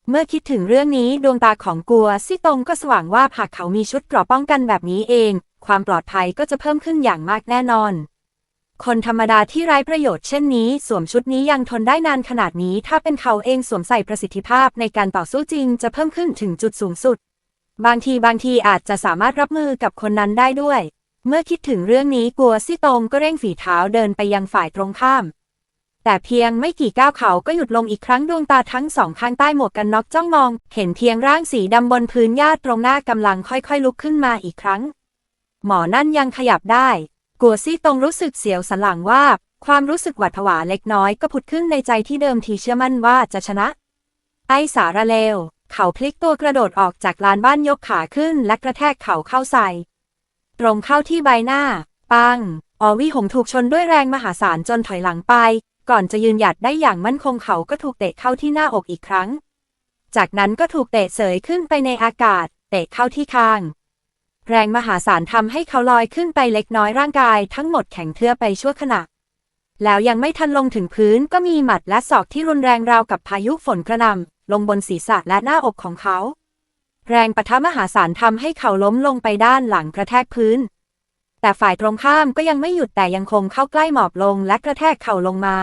เมื่อคิดถึงเรื่องนี้ดวงตาของกัวซี่ตงก็สว่างว่าหากเขามีชุดเกราะป้องกันแบบนี้เองความปลอดภัยก็จะเพิ่มขึ้นอย่างมากแน่นอนคนธรรมดาที่ไร้ประโยชน์เช่นนี้สวมชุดนี้ยังทนได้นานขนาดนี้ถ้าเป็นเขาเองสวมใส่ประสิทธิภาพในการต่อสู้จริงจะเพิ่มขึ้นถึงจุดสูงสุดบางทีอาจจะสามารถรับมือกับคนนั้นได้ด้วยเมื่อคิดถึงเรื่องนี้กัวซี่ตงก็เร่งฝีเท้าเดินไปยังฝ่ายตรงข้ามแต่เพียงไม่กี่ก้าวเขาก็หยุดลงอีกครั้งดวงตาทั้งสองข้างใต้หมวกกันน็อกจ้องมองเห็นเพียงร่างสีดำบนพื้นหญ้าตรงหน้ากำลังค่อยๆลุกขึ้นมาอีกครั้งหมอนั่นยังขยับได้กัวซี่ตงรู้สึกเสียวสันหลังว่าความรู้สึกหวาดผวาเล็กน้อยก็ผุดขึ้นในใจที่เดิมทีเชื่อมั่นว่าจะชนะไอ้สารเลวเขาพลิกตัวกระโดดออกจากลานบ้านยกขาขึ้นและกระแทกเข่าเข้าใส่ตรงเข้าที่ใบหน้าปังอวี่หงถูกชนด้วยแรงมหาศาลจนถอยหลังไปก่อนจะยืนหยัดได้อย่างมั่นคงเขาก็ถูกเตะเข้าที่หน้าอกอีกครั้งจากนั้นก็ถูกเตะเสยขึ้นไปในอากาศเตะเข้าที่คางแรงมหาศาลทำให้เขาลอยขึ้นไปเล็กน้อยร่างกายทั้งหมดแข็งเทื่อไปชั่วขณะแล้วยังไม่ทันลงถึงพื้นก็มีหมัดและศอกที่รุนแรงราวกับพายุฝนกระหน่ำลงบนศีรษะและหน้าอกของเขาแรงปะทะมหาศาลทำให้เขาล้มลงไปด้านหลังกระแทกพื้นแต่ฝ่ายตรงข้ามก็ยังไม่หยุดแต่ยังคงเข้าใกล้หมอบลงและกระแทกเข่าลงมา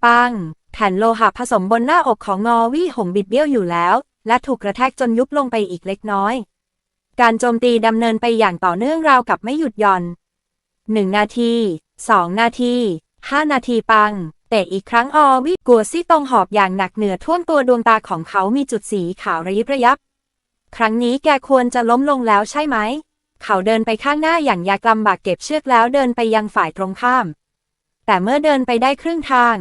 ปังแผ่นโลหะผสมบนหน้าอกของงอวี่หงบิดเบี้ยวอยู่แล้วและถูกกระแทกจนยุบลงไปอีกเล็กน้อยการโจมตีดำเนินไปอย่างต่อเนื่องราวกับไม่หยุดหย่อน1 นาที2 นาที5 นาทีปังเตะอีกครั้งออวี่กัวซี่ตงหอบอย่างหนักเหนือท่วมตัวดวงตาของเขามีจุดสีขาวระยิบระยับครั้งนี้แกควรจะล้มลงแล้วใช่ไหมเขาเดินไปข้างหน้าอย่างยากลำบากเก็บเชือกแล้วเดินไปยังฝ่ายตรงข้ามแต่เมื่อเดินไปได้ครึ่งทาง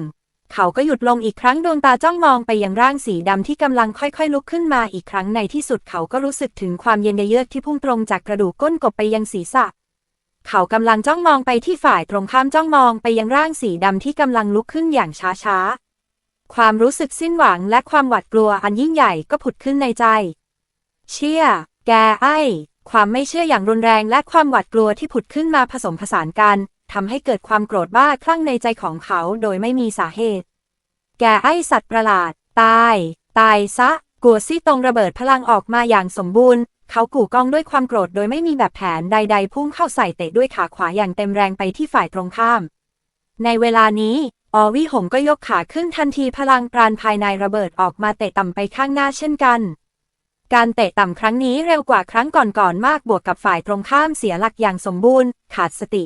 เขาก็หยุดลงอีกครั้งดวงตาจ้องมองไปยังร่างสีดำที่กำลังค่อยๆลุกขึ้นมาอีกครั้งในที่สุดเขาก็รู้สึกถึงความเย็นเยือกที่พุ่งตรงจากกระดูกก้นกบไปยังศีรษะเขากำลังจ้องมองไปที่ฝ่ายตรงข้ามจ้องมองไปยังร่างสีดำที่กำลังลุกขึ้นอย่างช้าๆความรู้สึกสิ้นหวังและความหวาดกลัวอันยิ่งใหญ่ก็ผุดขึ้นในใจเชี่ยแกความไม่เชื่ออย่างรุนแรงและความหวาดกลัวที่ผุดขึ้นมาผสมผสานกันทำให้เกิดความโกรธบ้าคลั่งในใจของเขาโดยไม่มีสาเหตุแกสัตว์ประหลาดตายซะกัวซี่ตงระเบิดพลังออกมาอย่างสมบูรณ์เขากู่ก้องด้วยความโกรธโดยไม่มีแบบแผนใดๆพุ่งเข้าใส่เตะด้วยขาขวาอย่างเต็มแรงไปที่ฝ่ายตรงข้ามในเวลานี้อวี่หงก็ยกขาขึ้นทันทีพลังปราณภายในระเบิดออกมาเตะต่ำไปข้างหน้าเช่นกันการเตะต่ำครั้งนี้เร็วกว่าครั้งก่อนๆมากบวกกับฝ่ายตรงข้ามเสียหลักอย่างสมบูรณ์ขาดสติ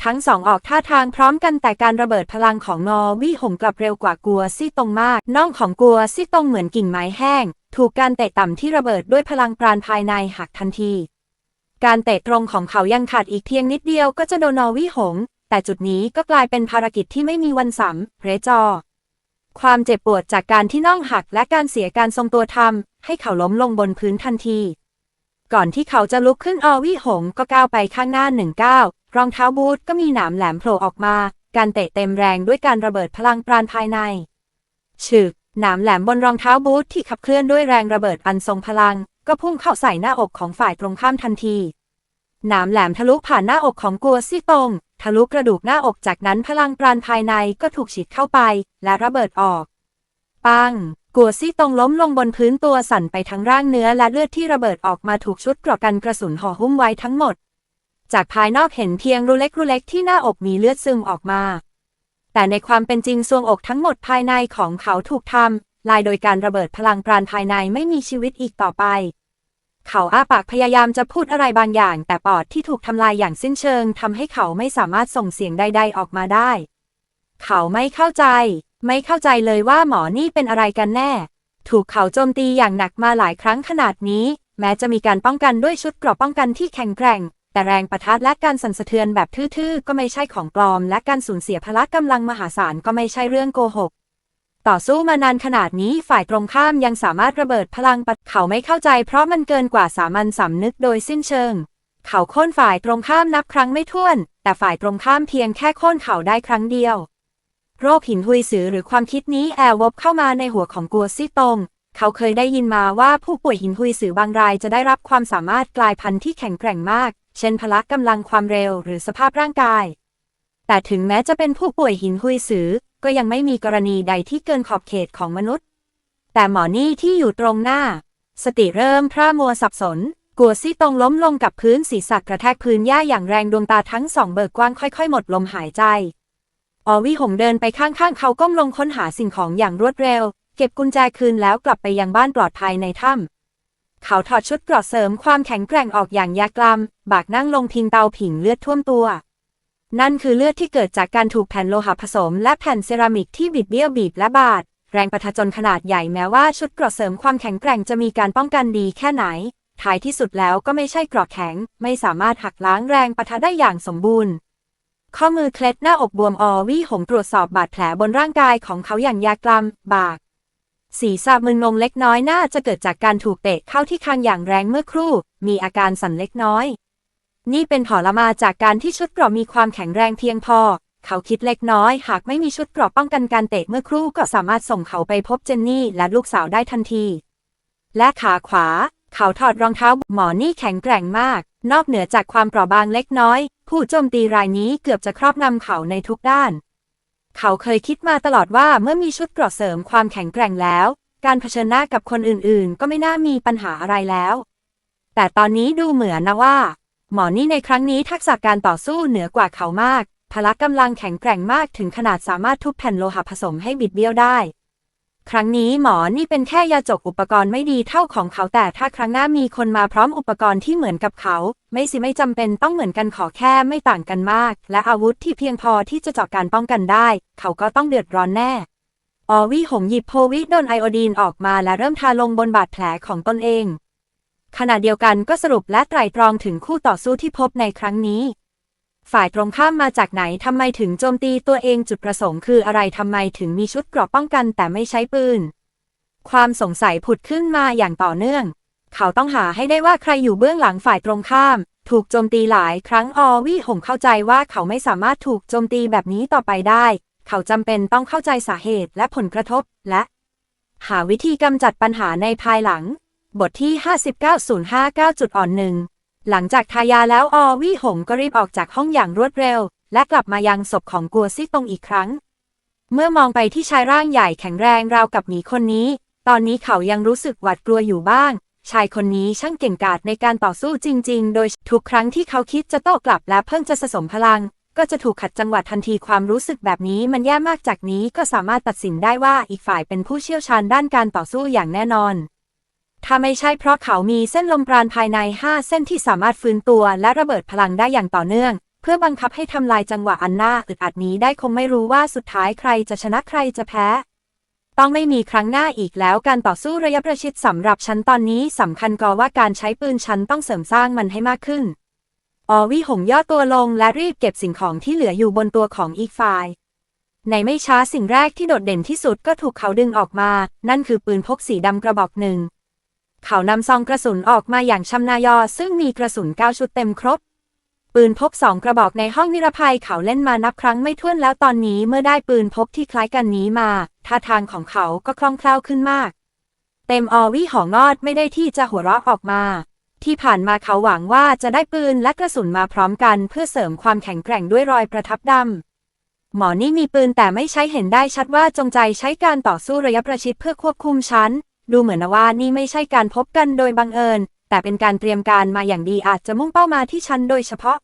ทั้งสองออกท่าทางพร้อมกันแต่การระเบิดพลังของงอวี่หงกลับเร็วกว่ากัวซี่ตงมากน่องของกัวซี่ตงเหมือนกิ่งไม้แห้งถูกการเตะต่ำที่ระเบิดด้วยพลังปราณภายในหักทันทีการเตะตรงของเขายังขาดอีกเพียงนิดเดียวก็จะโดนงอวี่หงแต่จุดนี้ก็กลายเป็นภารกิจที่ไม่มีวันสำเร็จความเจ็บปวดจากการที่น่องหักและการเสียการทรงตัวทำให้เขาล้มลงบนพื้นทันทีก่อนที่เขาจะลุกขึ้นอวี่หงก็ก้าวไปข้างหน้า1 ก้าวรองเท้าบูทก็มีหนามแหลมโผล่ออกมาการเตะเต็มแรงด้วยการระเบิดพลังปราณภายในฉึกหนามแหลมบนรองเท้าบูทที่ขับเคลื่อนด้วยแรงระเบิดอันทรงพลังก็พุ่งเข้าใส่หน้าอกของฝ่ายตรงข้ามทันทีหนามแหลมทะลุผ่านหน้าอกของกัวซี่ตงทะลุกระดูกหน้าอกจากนั้นพลังปราณภายในก็ถูกฉีดเข้าไปและระเบิดออกปังกัวซี่ตงล้มลงบนพื้นตัวสั่นไปทั้งร่างเนื้อและเลือดที่ระเบิดออกมาถูกชุดเกราะกันกระสุนห่อหุ้มไว้ทั้งหมดจากภายนอกเห็นเพียงรูเล็กที่หน้าอกมีเลือดซึมออกมาแต่ในความเป็นจริงทรวงอกทั้งหมดภายในของเขาถูกทำลายโดยการระเบิดพลังปราณภายในไม่มีชีวิตอีกต่อไปเขาอ้าปากพยายามจะพูดอะไรบางอย่างแต่ปอดที่ถูกทำลายอย่างสิ้นเชิงทำให้เขาไม่สามารถส่งเสียงใดๆออกมาได้เขาไม่เข้าใจเลยว่าหมอนี่เป็นอะไรกันแน่ถูกเขาโจมตีอย่างหนักมาหลายครั้งขนาดนี้แม้จะมีการป้องกันด้วยชุดเกราะป้องกันที่แข็งแกร่งแต่แรงปะทะและการสั่นสะเทือนแบบทื่อๆก็ไม่ใช่ของปลอมและการสูญเสียพละกำลังมหาศาลก็ไม่ใช่เรื่องโกหกต่อสู้มานานขนาดนี้ฝ่ายตรงข้ามยังสามารถระเบิดพลังเขาไม่เข้าใจเพราะมันเกินกว่าสามัญสำนึกโดยสิ้นเชิงเขาโค่นฝ่ายตรงข้ามนับครั้งไม่ถ้วนแต่ฝ่ายตรงข้ามเพียงแค่โค่นเขาได้ครั้งเดียวโรคหินหุยสือหรือความคิดนี้แอบวบเข้ามาในหัวของกัวซี่ตงเขาเคยได้ยินมาว่าผู้ป่วยหินหุยสือบางรายจะได้รับความสามารถกลายพันธุ์ที่แข็งแกร่งมากเช่นพละกำลังความเร็วหรือสภาพร่างกายแต่ถึงแม้จะเป็นผู้ป่วยหินหุยสือก็ยังไม่มีกรณีใดที่เกินขอบเขตของมนุษย์แต่หมอนี่ที่อยู่ตรงหน้าสติเริ่มพร่ามัวสับสนกัวซี่ตงล้มลงกับพื้นศีรษะกระแทกพื้นหญ้าอย่างแรงดวงตาทั้งสองเบิกกว้างค่อยๆหมดลมหายใจอวี่หงเดินไปข้างๆเขาก้มลงค้นหาสิ่งของอย่างรวดเร็วเก็บกุญแจคืนแล้วกลับไปยังบ้านปลอดภัยในถ้ำเขาถอดชุดเกราะเสริมความแข็งแกร่งออกอย่างยากลำบากนั่งลงพิงเตาผิงเลือดท่วมตัวนั่นคือเลือดที่เกิดจากการถูกแผ่นโลหะผสมและแผ่นเซรามิกที่บิดเบี้ยวบีบและบาดแรงปะทะจนขนาดใหญ่แม้ว่าชุดเกราะเสริมความแข็งแกร่งจะมีการป้องกันดีแค่ไหนท้ายที่สุดแล้วก็ไม่ใช่เกราะแข็งไม่สามารถหักล้างแรงปะทะได้อย่างสมบูรณ์ข้อมือเคล็ดหน้าอกบวมอวี่หงตรวจสอบบาดแผลบนร่างกายของเขาอย่างยากลำบากศีรษะมึนงงเล็กน้อยน่าจะเกิดจากการถูกเตะเข้าที่คางอย่างแรงเมื่อครู่มีอาการสั่นเล็กน้อยนี่เป็นผลมาจากการที่ชุดเกราะมีความแข็งแรงเพียงพอเขาคิดเล็กน้อยหากไม่มีชุดเกราะป้องกันการเตะเมื่อครู่ก็สามารถส่งเขาไปพบเจนนี่และลูกสาวได้ทันทีและขาขวาเขาถอดรองเท้าหมอนี่แข็งแกร่งมากนอกเหนือจากความเปราะบางเล็กน้อยผู้โจมตีรายนี้เกือบจะครอบงำเขาในทุกด้านเขาเคยคิดมาตลอดว่าเมื่อมีชุดเกราะเสริมความแข็งแกร่งแล้วการเผชิญหน้ากับคนอื่นๆก็ไม่น่ามีปัญหาอะไรแล้วแต่ตอนนี้ดูเหมือนนะว่าหมอนี่ในครั้งนี้ทักษะการต่อสู้เหนือกว่าเขามาก พละกำลังแข็งแกร่งมากถึงขนาดสามารถทุบแผ่นโลหะผสมให้บิดเบี้ยวได้ครั้งนี้หมอนี่เป็นแค่ยาจกอุปกรณ์ไม่ดีเท่าของเขาแต่ถ้าครั้งหน้ามีคนมาพร้อมอุปกรณ์ที่เหมือนกับเขาไม่จำเป็นต้องเหมือนกันขอแค่ไม่ต่างกันมากและอาวุธที่เพียงพอที่จะเจาะการป้องกันได้เขาก็ต้องเดือดร้อนแน่อวี่หงหยิบโพวิโดนไอโอดีนออกมาและเริ่มทาลงบนบาดแผลของตนเองขณะเดียวกันก็สรุปและไตร่ตรองถึงคู่ต่อสู้ที่พบในครั้งนี้ฝ่ายตรงข้ามมาจากไหนทำไมถึงโจมตีตัวเองจุดประสงค์คืออะไรทำไมถึงมีชุดเกราะป้องกันแต่ไม่ใช้ปืนความสงสัยผุดขึ้นมาอย่างต่อเนื่องเขาต้องหาให้ได้ว่าใครอยู่เบื้องหลังฝ่ายตรงข้ามถูกโจมตีหลายครั้งอวี่หงเข้าใจว่าเขาไม่สามารถถูกโจมตีแบบนี้ต่อไปได้เขาจำเป็นต้องเข้าใจสาเหตุและผลกระทบและหาวิธีกำจัดปัญหาในภายหลังบทที่59059.1หลังจากทายาแล้วอวี่หงก็รีบออกจากห้องอย่างรวดเร็วและกลับมายังศพของกัวซี่ตงอีกครั้งเมื่อมองไปที่ชายร่างใหญ่แข็งแรงราวกับหมีคนนี้ตอนนี้เขายังรู้สึกหวาดกลัวอยู่บ้างชายคนนี้ช่างเก่งกาจในการต่อสู้จริงๆโดยทุกครั้งที่เขาคิดจะโต้กลับและเพิ่งจะสะสมพลังก็จะถูกขัดจังหวะทันทีความรู้สึกแบบนี้มันแย่มากจากนี้ก็สามารถตัดสินได้ว่าอีกฝ่ายเป็นผู้เชี่ยวชาญด้านการต่อสู้อย่างแน่นอนถ้าไม่ใช่เพราะเขามีเส้นลมปราณภายใน5เส้นที่สามารถฟื้นตัวและระเบิดพลังได้อย่างต่อเนื่องเพื่อบังคับให้ทำลายจังหวะอันน่าอึดอัดนี้ได้คงไม่รู้ว่าสุดท้ายใครจะชนะใครจะแพ้ต้องไม่มีครั้งหน้าอีกแล้วการต่อสู้ระยะประชิดสำหรับฉันตอนนี้สำคัญกว่าการใช้ปืนฉันต้องเสริมสร้างมันให้มากขึ้นอวี่หงย่อตัวลงและรีบเก็บสิ่งของที่เหลืออยู่บนตัวของอีกฝ่ายในไม่ช้าสิ่งแรกที่โดดเด่นที่สุดก็ถูกเขาดึงออกมานั่นคือปืนพกสีดำกระบอกหนึ่งเขานำซองกระสุนออกมาอย่างชำนาญซึ่งมีกระสุน9ชุดเต็มครบปืนพก2กระบอกในห้องนิรภัยเขาเล่นมานับครั้งไม่ถ้วนแล้วตอนนี้เมื่อได้ปืนพกที่คล้ายกันนี้มาท่าทางของเขาก็คล่องแคล่วขึ้นมากเต็มอวี่หองอดไม่ได้ที่จะหัวเราะออกมาที่ผ่านมาเขาหวังว่าจะได้ปืนและกระสุนมาพร้อมกันเพื่อเสริมความแข็งแกร่งด้วยรอยประทับดำหมอนี่มีปืนแต่ไม่ใช้เห็นได้ชัดว่าจงใจใช้การต่อสู้ระยะประชิดเพื่อควบคุมฉันดูเหมือนว่านี่ไม่ใช่การพบกันโดยบังเอิญแต่เป็นการเตรียมการมาอย่างดีอาจจะมุ่งเป้ามาที่ฉันโดยเฉพาะ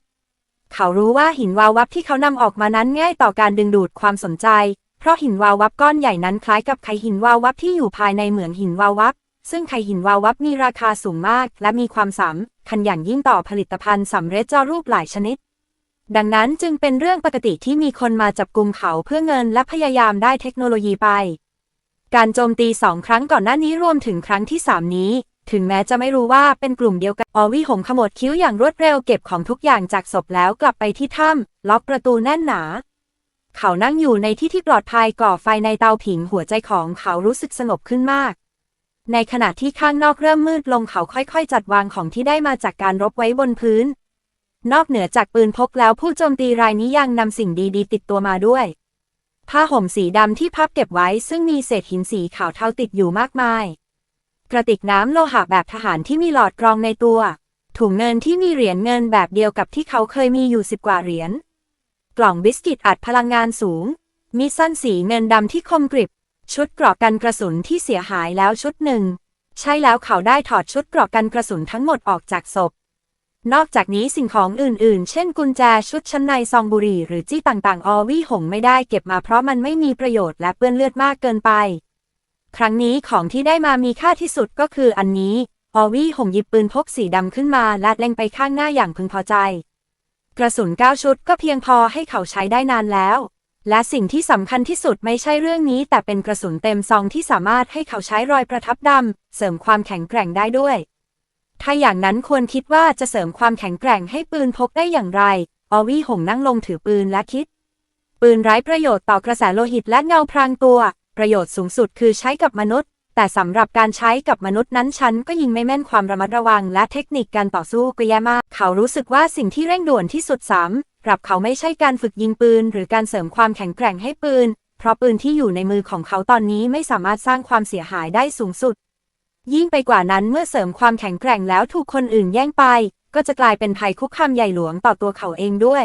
เขารู้ว่าหินวาววับที่เขานำออกมานั้นง่ายต่อการดึงดูดความสนใจเพราะหินวาววับก้อนใหญ่นั้นคล้ายกับไข่หินวาววับที่อยู่ภายในเหมืองหินวาววับซึ่งไข่หินวาววับมีราคาสูงมากและมีความสำคัญอย่างยิ่งต่อผลิตภัณฑ์สำเร็จรูปหลายชนิดดังนั้นจึงเป็นเรื่องปกติที่มีคนมาจับกุมเขาเพื่อเงินและพยายามได้เทคโนโลยีไปการโจมตี2ครั้งก่อนหน้านี้รวมถึงครั้งที่3นี้ถึงแม้จะไม่รู้ว่าเป็นกลุ่มเดียวกันอวี่หงขมวดคิ้วอย่างรวดเร็วเก็บของทุกอย่างจากศพแล้วกลับไปที่ถ้ำล็อกประตูแน่นหนาเขานั่งอยู่ในที่ปลอดภัยก่อไฟในเตาผิงหัวใจของเขารู้สึกสงบขึ้นมากในขณะที่ข้างนอกเริ่มมืดลงเขาค่อยๆจัดวางของที่ได้มาจากการรบไว้บนพื้นนอกเหนือจากปืนพกแล้วผู้โจมตีรายนี้ยังนำสิ่งดีๆติดตัวมาด้วยผ้าห่มสีดำที่พับเก็บไว้ซึ่งมีเศษหินสีขาวเทาติดอยู่มากมายกระติกน้ำโลหะแบบทหารที่มีหลอดกรองในตัวถุงเงินที่มีเหรียญเงินแบบเดียวกับที่เขาเคยมีอยู่10 กว่าเหรียญกล่องบิสกิตอัดพลังงานสูงมีสั้นสีเงินดำที่คมกริบชุดเกราะกันกระสุนที่เสียหายแล้วชุดหนึ่งใช่แล้วเขาได้ถอดชุดเกราะกันกระสุนทั้งหมดออกจากศพนอกจากนี้สิ่งของอื่นๆเช่นกุญแจชุดชั้นในซองบุหรี่หรือจี้ต่างๆอวี่หงไม่ได้เก็บมาเพราะมันไม่มีประโยชน์และเปื้อนเลือดมากเกินไปครั้งนี้ของที่ได้มามีค่าที่สุดก็คืออันนี้อวี่หงหยิบปืนพกสีดำขึ้นมาและเล็งไปข้างหน้าอย่างพึงพอใจกระสุน9ชุดก็เพียงพอให้เขาใช้ได้นานแล้วและสิ่งที่สำคัญที่สุดไม่ใช่เรื่องนี้แต่เป็นกระสุนเต็มซองที่สามารถให้เขาใช้รอยประทับดำเสริมความแข็งแกร่งได้ด้วยถ้าอย่างนั้นควรคิดว่าจะเสริมความแข็งแกร่งให้ปืนพกได้อย่างไรอวี่หงนั่งลงถือปืนและคิดปืนไร้ประโยชน์ต่อกระแสโลหิตและเงาพรางตัวประโยชน์สูงสุดคือใช้กับมนุษย์แต่สำหรับการใช้กับมนุษย์นั้นฉันก็ยิงไม่แม่นความระมัดระวังและเทคนิคการต่อสู้ก็แย่มากเขารู้สึกว่าสิ่งที่เร่งด่วนที่สุดสำหรับเขาไม่ใช่การฝึกยิงปืนหรือการเสริมความแข็งแกร่งให้ปืนเพราะปืนที่อยู่ในมือของเขาตอนนี้ไม่สามารถสร้างความเสียหายได้สูงสุดยิ่งไปกว่านั้นเมื่อเสริมความแข็งแกร่งแล้วถูกคนอื่นแย่งไปก็จะกลายเป็นภัยคุกคามใหญ่หลวงต่อตัวเขาเองด้วย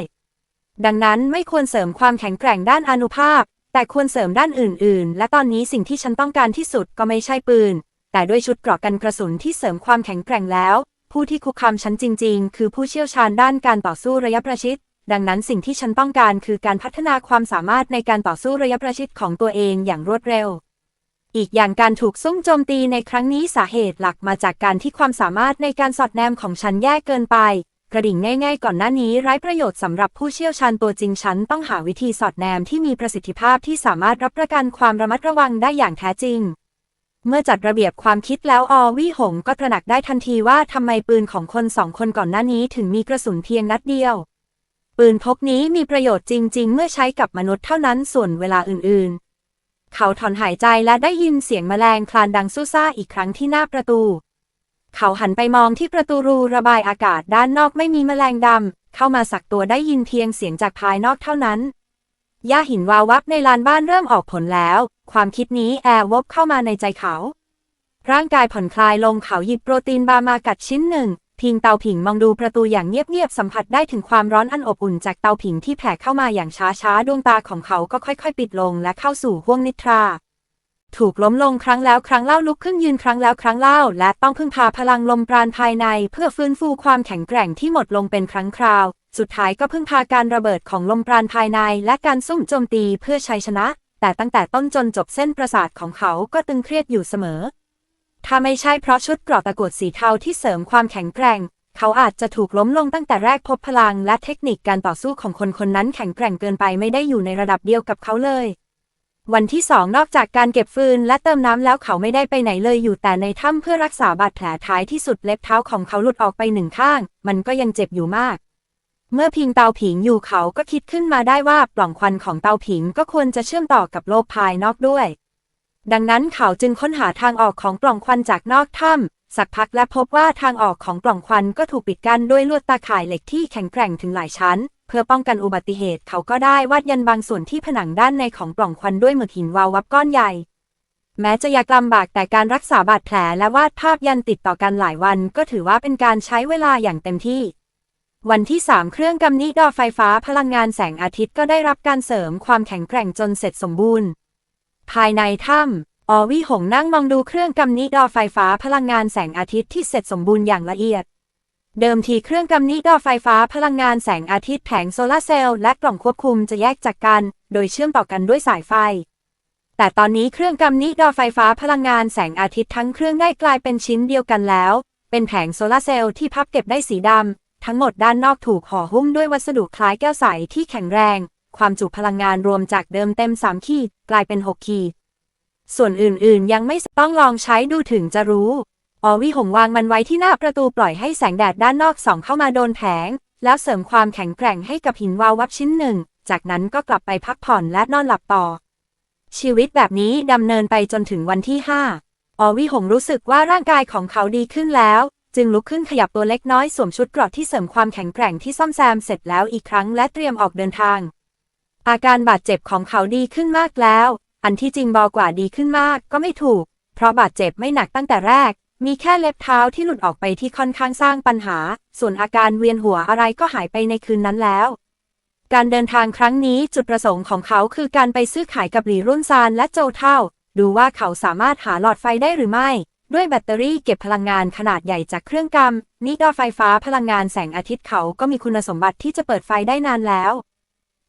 ดังนั้นไม่ควรเสริมความแข็งแกร่งด้านอานุภาพแต่ควรเสริมด้านอื่นๆและตอนนี้สิ่งที่ฉันต้องการที่สุดก็ไม่ใช่ปืนแต่ด้วยชุดเกราะกันกระสุนที่เสริมความแข็งแกร่งแล้วผู้ที่คุกคามฉันจริงๆคือผู้เชี่ยวชาญด้านการต่อสู้ระยะประชิด ดังนั้นสิ่งที่ฉันต้องการคือการพัฒนาความสามารถในการต่อสู้ระยะประชิดของตัวเองอย่างรวดเร็วอีกอย่างการถูกซุ่มโจมตีในครั้งนี้สาเหตุหลักมาจากการที่ความสามารถในการสอดแนมของฉันแย่เกินไปกระดิ่งง่ายๆก่อนหน้านี้ไร้ประโยชน์สำหรับผู้เชี่ยวชาญตัวจริงฉันต้องหาวิธีสอดแนมที่มีประสิทธิภาพที่สามารถรับประกันความระมัดระวังได้อย่างแท้จริงเมื่อจัดระเบียบความคิดแล้ววี่หงก็ตระหนักได้ทันทีว่าทำไมปืนของคน2 คนก่อนหน้านี้ถึงมีกระสุนเพียงนัดเดียวปืนพกนี้มีประโยชน์จริงๆเมื่อใช้กับมนุษย์เท่านั้นส่วนเวลาอื่นๆเขาถอนหายใจและได้ยินเสียงแมลงคลานดังสู้ซ่าอีกครั้งที่หน้าประตูเขาหันไปมองที่ประตูรูระบายอากาศด้านนอกไม่มีแมลงดำเข้ามาสักตัวได้ยินเพียงเสียงจากภายนอกเท่านั้นหญ้าหินวาววับในลานบ้านเริ่มออกผลแล้วความคิดนี้วบเข้ามาในใจเขาร่างกายผ่อนคลายลงเขาหยิบโปรตีนบาร์มากัดชิ้นหนึ่งพิงเตาผิงมองดูประตูอย่างเงียบๆสัมผัสได้ถึงความร้อนอันอบอุ่นจากเตาผิงที่แผ่เข้ามาอย่างช้าๆดวงตาของเขาก็ค่อยๆปิดลงและเข้าสู่ห้วงนิทราถูกล้มลงครั้งแล้วครั้งเล่าลุกขึ้นยืนครั้งแล้วครั้งเล่าและต้องพึ่งพาพลังลมปราณภายในเพื่อฟื้นฟูความแข็งแกร่งที่หมดลงเป็นครั้งคราวสุดท้ายก็พึ่งพาการระเบิดของลมปราณภายในและการซุ่มโจมตีเพื่อชัยชนะแต่ตั้งแต่ต้นจนจบเส้นประสาทของเขาก็ตึงเครียดอยู่เสมอถ้าไม่ใช่เพราะชุดเกราะตะกั่วสีเทาที่เสริมความแข็งแกร่งเขาอาจจะถูกล้มลงตั้งแต่แรกพบพลังและเทคนิคการต่อสู้ของคนคนนั้นแข็งแกร่งเกินไปไม่ได้อยู่ในระดับเดียวกับเขาเลยวันที่2นอกจากการเก็บฟืนและเติมน้ำแล้วเขาไม่ได้ไปไหนเลยอยู่แต่ในถ้ำเพื่อรักษาบาดแผลท้ายที่สุดเล็บเท้าของเขาหลุดออกไป1 ข้างมันก็ยังเจ็บอยู่มากเมื่อพิงเตาผิงอยู่เขาก็คิดขึ้นมาได้ว่าปล่องควันของเตาผิงก็ควรจะเชื่อมต่อกับโลกภายนอกด้วยดังนั้นเขาจึงค้นหาทางออกของปล่องควันจากนอกถ้ำสักพักและพบว่าทางออกของปล่องควันก็ถูกปิดกั้นด้วยลวดตาข่ายเหล็กที่แข็งแกร่งถึงหลายชั้นเพื่อป้องกันอุบัติเหตุเขาก็ได้วาดยันบางส่วนที่ผนังด้านในของปล่องควันด้วยหมึกหินวาววับก้อนใหญ่แม้จะยากลำบากแต่การรักษาบาดแผลและวาดภาพยันติดต่อกันหลายวันก็ถือว่าเป็นการใช้เวลาอย่างเต็มที่วันที่3เครื่องกำนิดอไฟฟ้าพลังงานแสงอาทิตย์ก็ได้รับการเสริมความแข็งแกร่งจนเสร็จสมบูรณ์ภายในถ้ำวี่หงนั่งมองดูเครื่องกำนิดอไฟฟ้าพลังงานแสงอาทิตย์ที่เสร็จสมบูรณ์อย่างละเอียดเดิมทีเครื่องกำนิดอไฟฟ้าพลังงานแสงอาทิตย์แผงโซลาร์เซลล์และกล่องควบคุมจะแยกจากกันโดยเชื่อมต่อกันด้วยสายไฟแต่ตอนนี้เครื่องกำนิดอไฟฟ้าพลังงานแสงอาทิตย์ทั้งเครื่องได้กลายเป็นชิ้นเดียวกันแล้วเป็นแผงโซลาร์เซลล์ที่พับเก็บได้สีดำทั้งหมดด้านนอกถูกห่อหุ้มด้วยวัสดุคล้ายแก้วใสที่แข็งแรงความจุพลังงานรวมจากเดิมเต็ม3 ขีดกลายเป็น6 ขีดส่วนอื่นๆยังไม่ต้องลองใช้ดูถึงจะรู้วี่หงวางมันไว้ที่หน้าประตูปล่อยให้แสงแดดด้านนอกส่องเข้ามาโดนแผงแล้วเสริมความแข็งแกร่งให้กับหินวาววับชิ้นหนึ่งจากนั้นก็กลับไปพักผ่อนและนอนหลับต่อชีวิตแบบนี้ดำเนินไปจนถึงวันที่5วี่หงรู้สึกว่าร่างกายของเขาดีขึ้นแล้วจึงลุกขึ้นขยับตัวเล็กน้อยสวมชุดเกราะที่เสริมความแข็งแกร่งที่ซ่อมแซมเสร็จแล้วอีกครั้งและเตรียมออกเดินทางอาการบาดเจ็บของเขาดีขึ้นมากแล้วอันที่จริงบอกว่าดีขึ้นมากก็ไม่ถูกเพราะบาดเจ็บไม่หนักตั้งแต่แรกมีแค่เล็บเท้าที่หลุดออกไปที่ค่อนข้างสร้างปัญหาส่วนอาการเวียนหัวอะไรก็หายไปในคืนนั้นแล้วการเดินทางครั้งนี้จุดประสงค์ของเขาคือการไปซื้อขายกับหลี่รุ่นซานและโจวเท่าดูว่าเขาสามารถหาหลอดไฟได้หรือไม่ด้วยแบตเตอรี่เก็บพลังงานขนาดใหญ่จากเครื่องกำนิดไฟฟ้าพลังงานแสงอาทิตย์เขาก็มีคุณสมบัติที่จะเปิดไฟได้นานแล้ว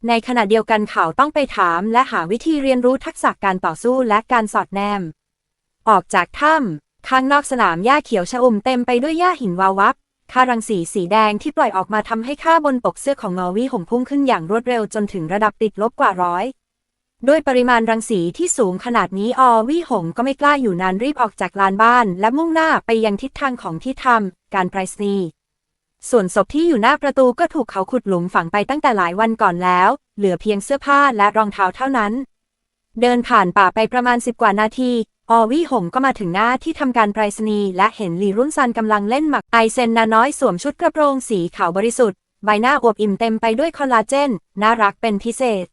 ในขณะเดียวกันเขาต้องไปถามและหาวิธีเรียนรู้ทักษะการต่อสู้และการสอดแนมออกจากถ้ำข้างนอกสนามหญ้าเขียวชอุ่มเต็มไปด้วยหญ้าหินวาววับค่ารังสีสีแดงที่ปล่อยออกมาทำให้ค่าบนปกเสื้อของวี่หงพุ่งขึ้นอย่างรวดเร็วจนถึงระดับติดลบกว่า100ด้วยปริมาณรังสีที่สูงขนาดนี้วี่หงก็ไม่กล้าอยู่นานรีบออกจากลานบ้านและมุ่งหน้าไปยังทิศทางของที่ทำการไปรษณีย์ส่วนศพที่อยู่หน้าประตูก็ถูกเขาขุดหลุมฝังไปตั้งแต่หลายวันก่อนแล้วเหลือเพียงเสื้อผ้าและรองเท้าเท่านั้นเดินผ่านป่าไปประมาณ10 กว่านาทีวี่หงก็มาถึงหน้าที่ทำการไปรษณีย์และเห็นหลี่รุ่นซันกำลังเล่นหมากไอเซนนาน้อยสวมชุดกระโปรงสีขาวบริสุทธิ์ใบหน้าอวบอิ่มเต็มไปด้วยคอลลาเจนน่ารักเป็นพิเศษ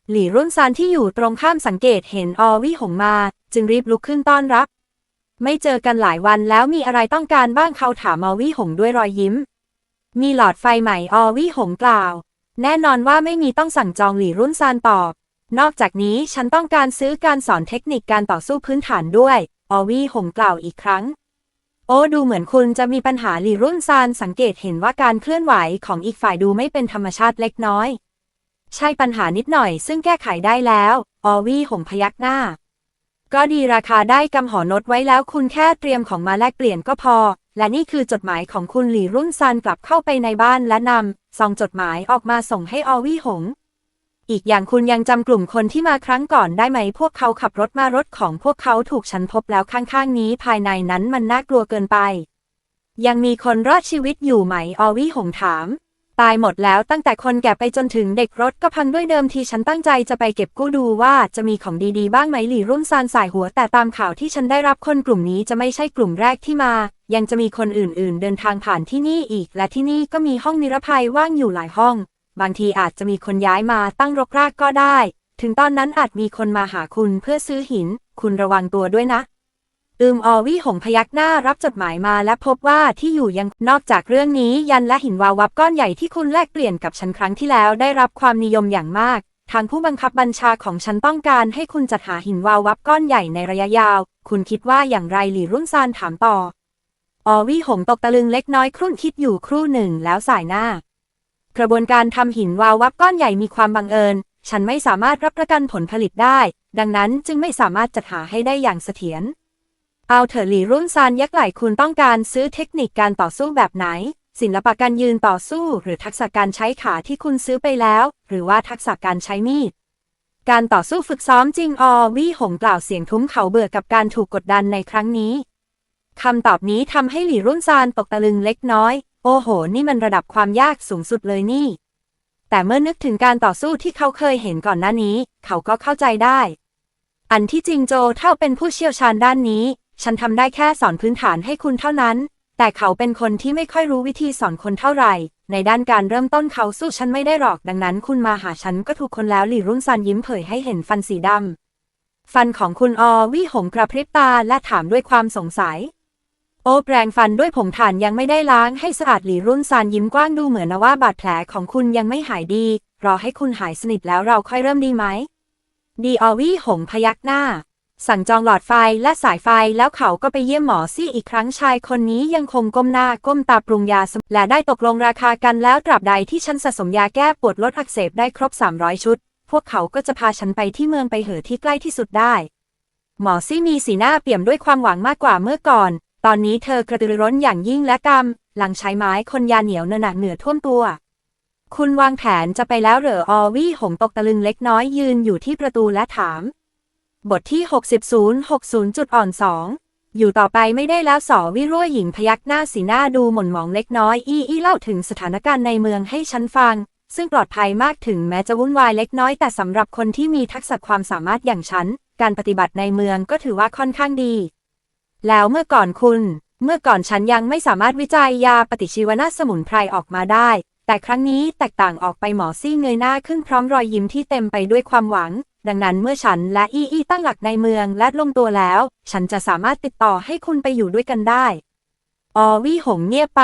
หลี่รุ่นซันที่อยู่ตรงข้ามสังเกตเห็นวี่หงมาจึงรีบลุกขึ้นต้อนรับไม่เจอกันหลายวันแล้วมีอะไรต้องการบ้างเขาถามวี่หงด้วยรอยยิ้มมีหลอดไฟใหม่วี่หงกล่าวแน่นอนว่าไม่มีต้องสั่งจองหลี่รุ่นซานตอบนอกจากนี้ฉันต้องการซื้อการสอนเทคนิคการต่อสู้พื้นฐานด้วยวี่หงกล่าวอีกครั้ง โอ้ดูเหมือนคุณจะมีปัญหาหลี่รุ่นซานสังเกตเห็นว่าการเคลื่อนไหวของอีกฝ่ายดูไม่เป็นธรรมชาติเล็กน้อยใช่ปัญหานิดหน่อยซึ่งแก้ไขได้แล้วออวี่หงพยักหน้าก็ดีราคาได้กำหอนดไว้แล้วคุณแค่เตรียมของมาแลกเปลี่ยนก็พอและนี่คือจดหมายของคุณหลี่รุ่นซานกลับเข้าไปในบ้านและนำซองจดหมายออกมาส่งให้ออวี่หงอีกอย่างคุณยังจำกลุ่มคนที่มาครั้งก่อนได้ไหมพวกเขาขับรถมารถของพวกเขาถูกฉันพบแล้วข้างๆนี้ภายในนั้นมันน่ากลัวเกินไปยังมีคนรอดชีวิตอยู่ไหมออวี่หงถามตายหมดแล้วตั้งแต่คนแก่ไปจนถึงเด็กรถก็พังด้วยเดิมทีฉันตั้งใจจะไปเก็บกู้ดูว่าจะมีของดีๆบ้างไหมหลี่รุ่นซานสายหัวแต่ตามข่าวที่ฉันได้รับคนกลุ่มนี้จะไม่ใช่กลุ่มแรกที่มายังจะมีคนอื่นๆเดินทางผ่านที่นี่อีกและที่นี่ก็มีห้องนิรภัยว่างอยู่หลายห้องบางทีอาจจะมีคนย้ายมาตั้งรกรากก็ได้ถึงตอนนั้นอาจมีคนมาหาคุณเพื่อซื้อหินคุณระวังตัวด้วยนะออวี่หงพยักหน้ารับจดหมายมาและพบว่าที่อยู่ยังนอกจากเรื่องนี้ยันและหินวาววับก้อนใหญ่ที่คุณแลกเปลี่ยนกับฉันครั้งที่แล้วได้รับความนิยมอย่างมากทางผู้บังคับบัญชาของฉันต้องการให้คุณจัดหาหินวาววับก้อนใหญ่ในระยะยาวคุณคิดว่าอย่างไรหลี่รุ่นซานถามต่อออวี่หงตกตะลึงเล็กน้อยครุ่นคิดอยู่ครู่หนึ่งแล้วสายหน้ากระบวนการทำหินวาววับก้อนใหญ่มีความบังเอิญฉันไม่สามารถรับประกันผลผลิตได้ดังนั้นจึงไม่สามารถจัดหาให้ได้อย่างเสถียรเอาเถอะหลี่รุ่นซานยักไหล่คุณต้องการซื้อเทคนิคการต่อสู้แบบไหนศิลปะการยืนต่อสู้หรือทักษะการใช้ขาที่คุณซื้อไปแล้วหรือว่าทักษะการใช้มีดการต่อสู้ฝึกซ้อมจริงออวี่หงกล่าวเสียงทุ้มเขาเบื่อกับการถูกกดดันในครั้งนี้คำตอบนี้ทำให้หลี่รุ่นซานตกตะลึงเล็กน้อยโอ้โหนี่มันระดับความยากสูงสุดเลยนี่แต่เมื่อนึกถึงการต่อสู้ที่เขาเคยเห็นก่อนหน้านี้เขาก็เข้าใจได้อันที่จริงโจเท่าเป็นผู้เชี่ยวชาญด้านนี้ฉันทำได้แค่สอนพื้นฐานให้คุณเท่านั้นแต่เขาเป็นคนที่ไม่ค่อยรู้วิธีสอนคนเท่าไหร่ในด้านการเริ่มต้นเขาสู้ฉันไม่ได้หรอกดังนั้นคุณมาหาฉันก็ถูกคนแล้วหลี่รุ่นซานยิ้มเผยให้เห็นฟันสีดำฟันของคุณออวี่หงกระพริบตาและถามด้วยความสงสัยโอ้แปรงฟันด้วยผงถ่านยังไม่ได้ล้างให้สะอาดหลี่รุ่นซานยิ้มกว้างดูเหมือนนะว่าบาดแผลของคุณยังไม่หายดีรอให้คุณหายสนิทแล้วเราค่อยเริ่มดีไหมดีออวี่หงพยักหน้าสั่งจองหลอดไฟและสายไฟแล้วเขาก็ไปเยี่ยมหมอซี่อีกครั้งชายคนนี้ยังคงก้มหน้าก้มตาปรุงยาและได้ตกลงราคากันแล้วตราบใดที่ฉันสะสมยาแก้ปวดลดอักเสบได้ครบ300ชุดพวกเขาก็จะพาฉันไปที่เมืองไปเหอที่ใกล้ที่สุดได้หมอซี่มีสีหน้าเปี่ยมด้วยความหวังมากกว่าเมื่อก่อนตอนนี้เธอกระตือรือร้นอย่างยิ่งและกำหลังใช้ไม้คนยาเหนียวเนื้อท่วมตัวคุณวางแผนจะไปแล้วเหรอออวี่หงตกตะลึงเล็กน้อยยืนอยู่ที่ประตูและถามบทที่60.60จุดอ่อน2อยู่ต่อไปไม่ได้แล้วสอวิรั่วหญิงพยักหน้าสีหน้าดูหม่นหมองเล็กน้อยเล่าถึงสถานการณ์ในเมืองให้ฉันฟังซึ่งปลอดภัยมากถึงแม้จะวุ่นวายเล็กน้อยแต่สำหรับคนที่มีทักษะความสามารถอย่างฉันการปฏิบัติในเมืองก็ถือว่าค่อนข้างดีแล้วเมื่อก่อนฉันยังไม่สามารถวิจัยยาปฏิชีวนะสมุนไพรออกมาได้แต่ครั้งนี้แตกต่างออกไปหมอซี่เงยหน้าขึ้นพร้อมรอยยิ้มที่เต็มไปด้วยความหวังดังนั้นเมื่อฉันและตั้งหลักในเมืองและลงตัวแล้วฉันจะสามารถติดต่อให้คุณไปอยู่ด้วยกันได้ออวี่หงเงียบไป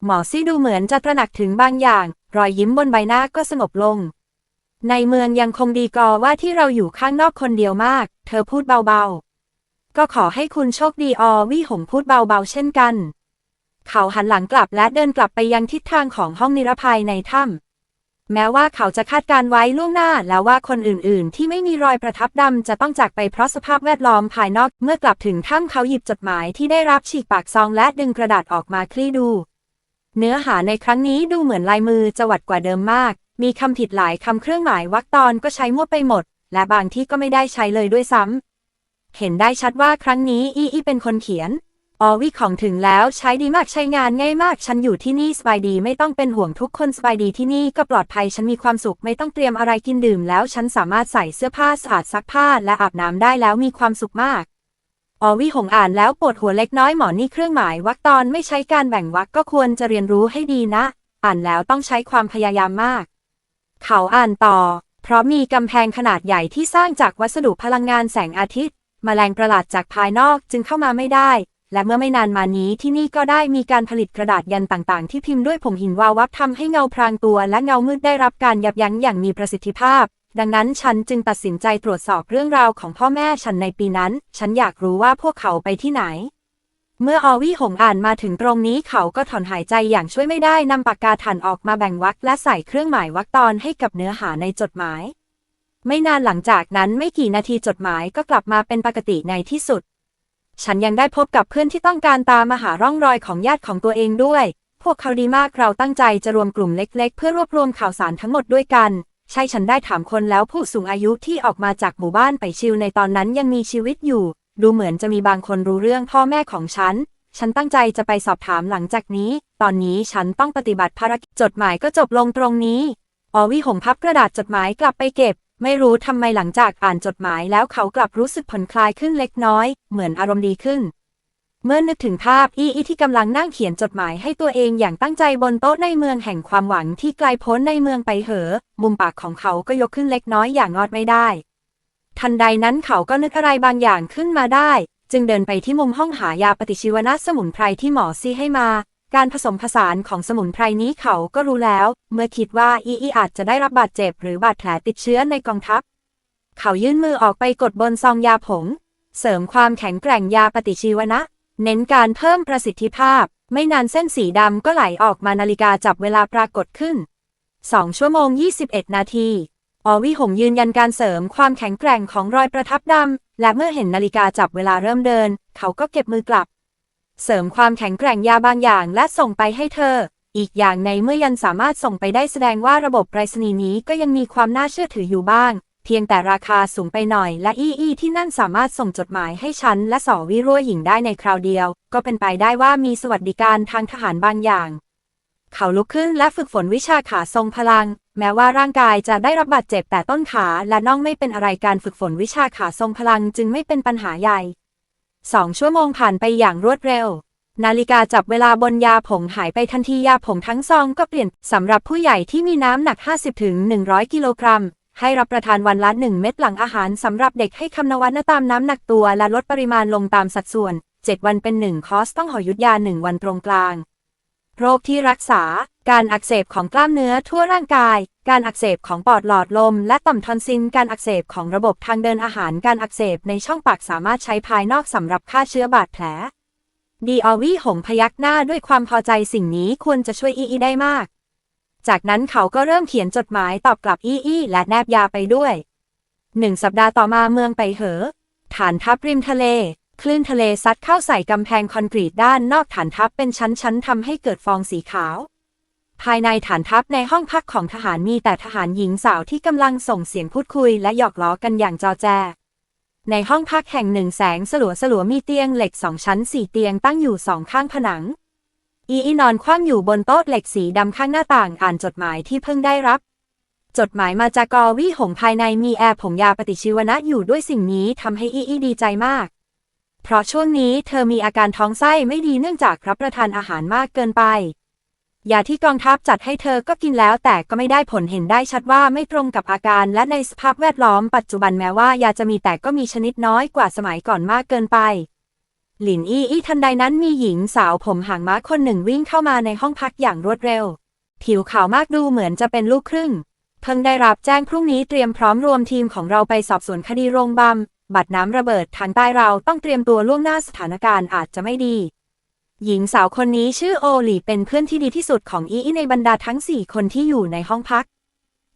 หมอซี่ดูเหมือนจะตระหนักถึงบางอย่างรอยยิ้มบนใบหน้าก็สงบลงในเมืองยังคงดีกว่าที่เราอยู่ข้างนอกคนเดียวมากเธอพูดเบาๆก็ขอให้คุณโชคดีออวี่หงพูดเบาๆเช่นกันเขาหันหลังกลับและเดินกลับไปยังทิศทางของห้องนิรภัยในถ้ำแม้ว่าเขาจะคาดการไว้ล่วงหน้าแล้วว่าคนอื่นๆที่ไม่มีรอยประทับดำจะต้องจากไปเพราะสภาพแวดล้อมภายนอกเมื่อกลับถึงถ้ำเขาหยิบจดหมายที่ได้รับฉีกปากซองและดึงกระดาษออกมาคลี่ดูเนื้อหาในครั้งนี้ดูเหมือนลายมือจะหวัดกว่าเดิมมากมีคำผิดหลายคำเครื่องหมายวรรคตอนก็ใช้มั่วไปหมดและบางที่ก็ไม่ได้ใช้เลยด้วยซ้ำเห็นได้ชัดว่าครั้งนี้เป็นคนเขียนออวี่ของถึงแล้วใช้ดีมากใช้งานง่ายมากฉันอยู่ที่นี่สบายดีไม่ต้องเป็นห่วงทุกคนสบายดีที่นี่ก็ปลอดภัยฉันมีความสุขไม่ต้องเตรียมอะไรกินดื่มแล้วฉันสามารถใส่เสื้อผ้าสะอาดซักผ้าและอาบน้ำได้แล้วมีความสุขมากออวี่หงอ่านแล้วปวดหัวเล็กน้อยหมอนี่เครื่องหมายวรรคตอนไม่ใช้การแบ่งวรรคก็ควรจะเรียนรู้ให้ดีนะอ่านแล้วต้องใช้ความพยายามมากเขาอ่านต่อเพราะมีกำแพงขนาดใหญ่ที่สร้างจากวัสดุพลังงานแสงอาทิตย์แมลงประหลาดจากภายนอกจึงเข้ามาไม่ได้และเมื่อไม่นานมานี้ที่นี่ก็ได้มีการผลิตกระดาษยันต่างๆที่พิมพ์ด้วยผงหินวาววับทำให้เงาพรางตัวและเงามืดได้รับการยับยั้งอย่างมีประสิทธิภาพดังนั้นฉันจึงตัดสินใจตรวจสอบเรื่องราวของพ่อแม่ฉันในปีนั้นฉันอยากรู้ว่าพวกเขาไปที่ไหน เมื่ออวี่หงอ่านมาถึงตรงนี้เขาก็ถอนหายใจอย่างช่วยไม่ได้นำปากกาถ่านออกมาแบ่งวรรคและใส่เครื่องหมายวรรคตอนให้กับเนื้อหาในจดหมายไม่นานหลังจากนั้นไม่กี่นาทีจดหมายก็กลับมาเป็นปกติในที่สุดฉันยังได้พบกับเพื่อนที่ต้องการตามมาหาร่องรอยของญาติของตัวเองด้วยพวกเขาดีมากเราตั้งใจจะรวมกลุ่มเล็กๆเพื่อรวบรวมข่าวสารทั้งหมดด้วยกันใช่ฉันได้ถามคนแล้วผู้สูงอายุที่ออกมาจากหมู่บ้านไปชิลในตอนนั้นยังมีชีวิตอยู่ดูเหมือนจะมีบางคนรู้เรื่องพ่อแม่ของฉันตั้งใจจะไปสอบถามหลังจากนี้ตอนนี้ฉันต้องปฏิบัติภารกิจจดหมายก็จบลงตรงนี้อวี่หงพับกระดาษจดหมายกลับไปเก็บไม่รู้ทำไมหลังจากอ่านจดหมายแล้วเขากลับรู้สึกผ่อนคลายขึ้นเล็กน้อยเหมือนอารมณ์ดีขึ้นเมื่อนึกถึงภาพอีที่กำลังนั่งเขียนจดหมายให้ตัวเองอย่างตั้งใจบนโต๊ะในเมืองแห่งความหวังที่ไกลโพ้นในเมืองไปเหอมุมปากของเขาก็ยกขึ้นเล็กน้อยอย่างงอดไม่ได้ทันใดนั้นเขาก็นึกอะไรบางอย่างขึ้นมาได้จึงเดินไปที่มุมห้องหายาปฏิชีวนะสมุนไพรที่หมอซีให้มาการผสมผสานของสมุนไพรนี้เขาก็รู้แล้วเมื่อคิดว่าอีอาจจะได้รับบาดเจ็บหรือบาดแผลติดเชื้อในกองทัพเขายื่นมือออกไปกดบนซองยาผงเสริมความแข็งแกร่งยาปฏิชีวนะเน้นการเพิ่มประสิทธิภาพไม่นานเส้นสีดำก็ไหลออกมานาฬิกาจับเวลาปรากฏขึ้น2 ชั่วโมง 21 นาทีอวี่หงยืนยันการเสริมความแข็งแกร่งของรอยประทับดำและเมื่อเห็นนาฬิกาจับเวลาเริ่มเดินเขาก็เก็บมือกลับเสริมความแข็งแกร่งยาบางอย่างและส่งไปให้เธออีกอย่างในเมื่อยันสามารถส่งไปได้แสดงว่าระบบไปรษณีย์นี้ก็ยังมีความน่าเชื่อถืออยู่บ้างเพียงแต่ราคาสูงไปหน่อยและที่นั่นสามารถส่งจดหมายให้ฉันและสอวิรั่วหญิงได้ในคราวเดียวก็เป็นไปได้ว่ามีสวัสดิการทางทหารบางอย่างเขาลุกขึ้นและฝึกฝนวิชาขาทรงพลังแม้ว่าร่างกายจะได้รับบาดเจ็บแต่ต้นขาและน่องไม่เป็นอะไรการฝึกฝนวิชาขาทรงพลังจึงไม่เป็นปัญหาใหญ่2 ชั่วโมงผ่านไปอย่างรวดเร็วนาฬิกาจับเวลาบนยาผงหายไปทันทียาผงทั้งซองก็เปลี่ยนสำหรับผู้ใหญ่ที่มีน้ำหนัก 50-100 กิโลกรัมให้รับประทานวันละ1 เม็ดหลังอาหารสำหรับเด็กให้คำนวณตามน้ำหนักตัวและลดปริมาณลงตามสัดส่วน7 วันเป็น1 คอร์สต้องหอยุดยา1 วันตรงกลางโรคที่รักษาการอักเสบของกล้ามเนื้อทั่วร่างกายการอักเสบของปอดหลอดลมและต่อมทอนซิลการอักเสบของระบบทางเดินอาหารการอักเสบในช่องปากสามารถใช้ภายนอกสำหรับฆ่าเชื้อบาดแผลอวี่หงพยักหน้าด้วยความพอใจสิ่งนี้ควรจะช่วยได้มากจากนั้นเขาก็เริ่มเขียนจดหมายตอบกลับและแนบยาไปด้วย1 สัปดาห์ต่อมาเมืองไปเหอฐานทัพริมทะเลคลื่นทะเลซัดเข้าใส่กำแพงคอนกรีตด้านนอกฐานทัพเป็นชั้นๆทำให้เกิดฟองสีขาวภายในฐานทัพในห้องพักของทหารมีแต่ทหารหญิงสาวที่กำลังส่งเสียงพูดคุยและหยอกล้อกันอย่างจอแจในห้องพักแห่งหนึ่งแสงสลัวมีเตียงเหล็ก2 ชั้น4 เตียงตั้งอยู่2 ข้างผนังนอนคว่ำอยู่บนโต๊ะเหล็กสีดำข้างหน้าต่างอ่านจดหมายที่เพิ่งได้รับจดหมายมาจากอวี่หงภายในมีแอร์ผงยาปฏิชีวนะอยู่ด้วยสิ่งนี้ทำให้ดีใจมากเพราะช่วงนี้เธอมีอาการท้องไส้ไม่ดีเนื่องจากรับประทานอาหารมากเกินไปยาที่กองทัพจัดให้เธอก็กินแล้วแต่ก็ไม่ได้ผลเห็นได้ชัดว่าไม่ตรงกับอาการและในสภาพแวดล้อมปัจจุบันแม้ว่ายาจะมีแต่ก็มีชนิดน้อยกว่าสมัยก่อนมากเกินไปหลินทันใดนั้นมีหญิงสาวผมหางม้าคนหนึ่งวิ่งเข้ามาในห้องพักอย่างรวดเร็วผิวขาวมากดูเหมือนจะเป็นลูกครึ่งเพิ่งได้รับแจ้งพรุ่งนี้เตรียมพร้อมรวมทีมของเราไปสอบสวนคดีโรงบำบัดน้ำระเบิดทางใต้เราต้องเตรียมตัวล่วงหน้าสถานการณ์อาจจะไม่ดีหญิงสาวคนนี้ชื่อโอหลี่เป็นเพื่อนที่ดีที่สุดของในบรรดาทั้ง4 คนที่อยู่ในห้องพัก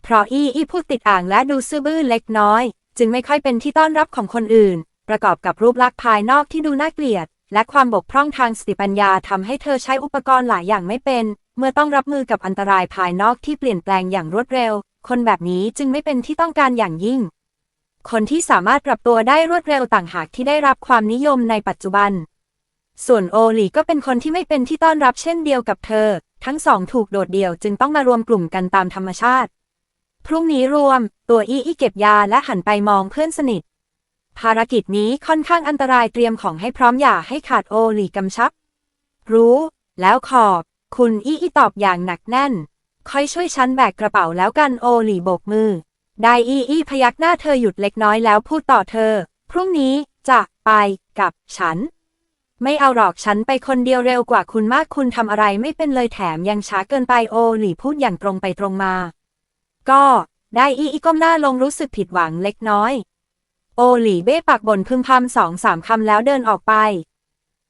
เพราะพูดติดอ่างและดูซื่อบื้อเล็กน้อยจึงไม่ค่อยเป็นที่ต้อนรับของคนอื่นประกอบกับรูปลักษณ์ภายนอกที่ดูน่าเกลียดและความบกพร่องทางสติปัญญาทำให้เธอใช้อุปกรณ์หลายอย่างไม่เป็นเมื่อต้องรับมือกับอันตรายภายนอกที่เปลี่ยนแปลงอย่างรวดเร็วคนแบบนี้จึงไม่เป็นที่ต้องการอย่างยิ่งคนที่สามารถปรับตัวได้รวดเร็วต่างหากที่ได้รับความนิยมในปัจจุบันส่วนโอหลี่ก็เป็นคนที่ไม่เป็นที่ต้อนรับเช่นเดียวกับเธอทั้งสองถูกโดดเดี่ยวจึงต้องมารวมกลุ่มกันตามธรรมชาติพรุ่งนี้รวมตัวเก็บยาและหันไปมองเพื่อนสนิทภารกิจนี้ค่อนข้างอันตรายเตรียมของให้พร้อมอย่าให้ขาดโอหลี่กำชับรู้แล้วขอบคุณตอบอย่างหนักแน่นค่อยช่วยฉันแบกกระเป๋าแล้วกันโอหลี่โบกมือได้พยักหน้าเธอหยุดเล็กน้อยแล้วพูดต่อเธอพรุ่งนี้จะไปกับฉันไม่เอาหรอกฉันไปคนเดียวเร็วกว่าคุณมากคุณทำอะไรไม่เป็นเลยแถมยังช้าเกินไปโอหลี่พูดอย่างตรงไปตรงมาก็ได้ก้มหน้าลงรู้สึกผิดหวังเล็กน้อยโอหลี่เบ้ปากบ่นพึมพำ2-3 คำแล้วเดินออกไป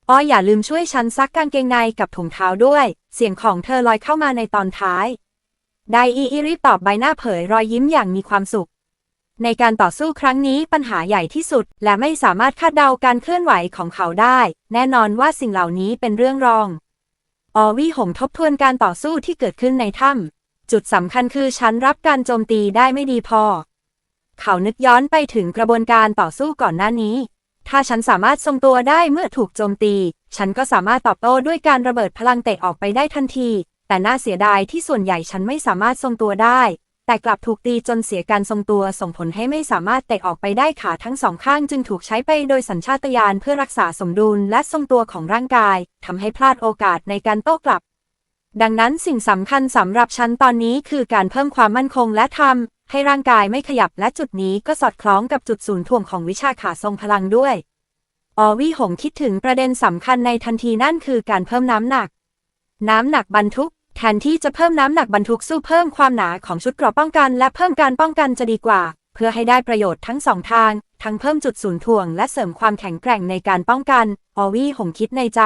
โอ อ้ออย่าลืมช่วยฉันซักกางเกงในกับถุงเท้าด้วยเสียงของเธอลอยเข้ามาในตอนท้ายไดอีรีบตอบใบหน้าเผยรอยยิ้มอย่างมีความสุขในการต่อสู้ครั้งนี้ปัญหาใหญ่ที่สุดและไม่สามารถคาดเดาการเคลื่อนไหวของเขาได้แน่นอนว่าสิ่งเหล่านี้เป็นเรื่องรองออวี่หงทบทวนการต่อสู้ที่เกิดขึ้นในถ้ำจุดสำคัญคือฉันรับการโจมตีได้ไม่ดีพอเขานึกย้อนไปถึงกระบวนการต่อสู้ก่อนหน้านี้ถ้าฉันสามารถทรงตัวได้เมื่อถูกโจมตีฉันก็สามารถตอบโต้ด้วยการระเบิดพลังเตะออกไปได้ทันทีแต่น่าเสียดายที่ส่วนใหญ่ฉันไม่สามารถทรงตัวได้แต่กลับถูกตีจนเสียการทรงตัวส่งผลให้ไม่สามารถเตะออกไปได้ขาทั้งสองข้างจึงถูกใช้ไปโดยสัญชาตญาณเพื่อรักษาสมดุลและทรงตัวของร่างกายทำให้พลาดโอกาสในการโต้กลับดังนั้นสิ่งสำคัญสำหรับฉันตอนนี้คือการเพิ่มความมั่นคงและทำให้ร่างกายไม่ขยับและจุดนี้ก็สอดคล้องกับจุดศูนย์ถ่วงของวิชาขาทรงพลังด้วยออวี่หงคิดถึงประเด็นสำคัญในทันทีนั่นคือการเพิ่มน้ำหนักบรรทุกแทนที่จะเพิ่มน้ำหนักบรรทุกสู้เพิ่มความหนาของชุดเกราะป้องกันและเพิ่มการป้องกันจะดีกว่าเพื่อให้ได้ประโยชน์ทั้งสองทางทั้งเพิ่มจุดศูนย์ถ่วงและเสริมความแข็งแกร่งในการป้องกันออวี่หงคิดในใจ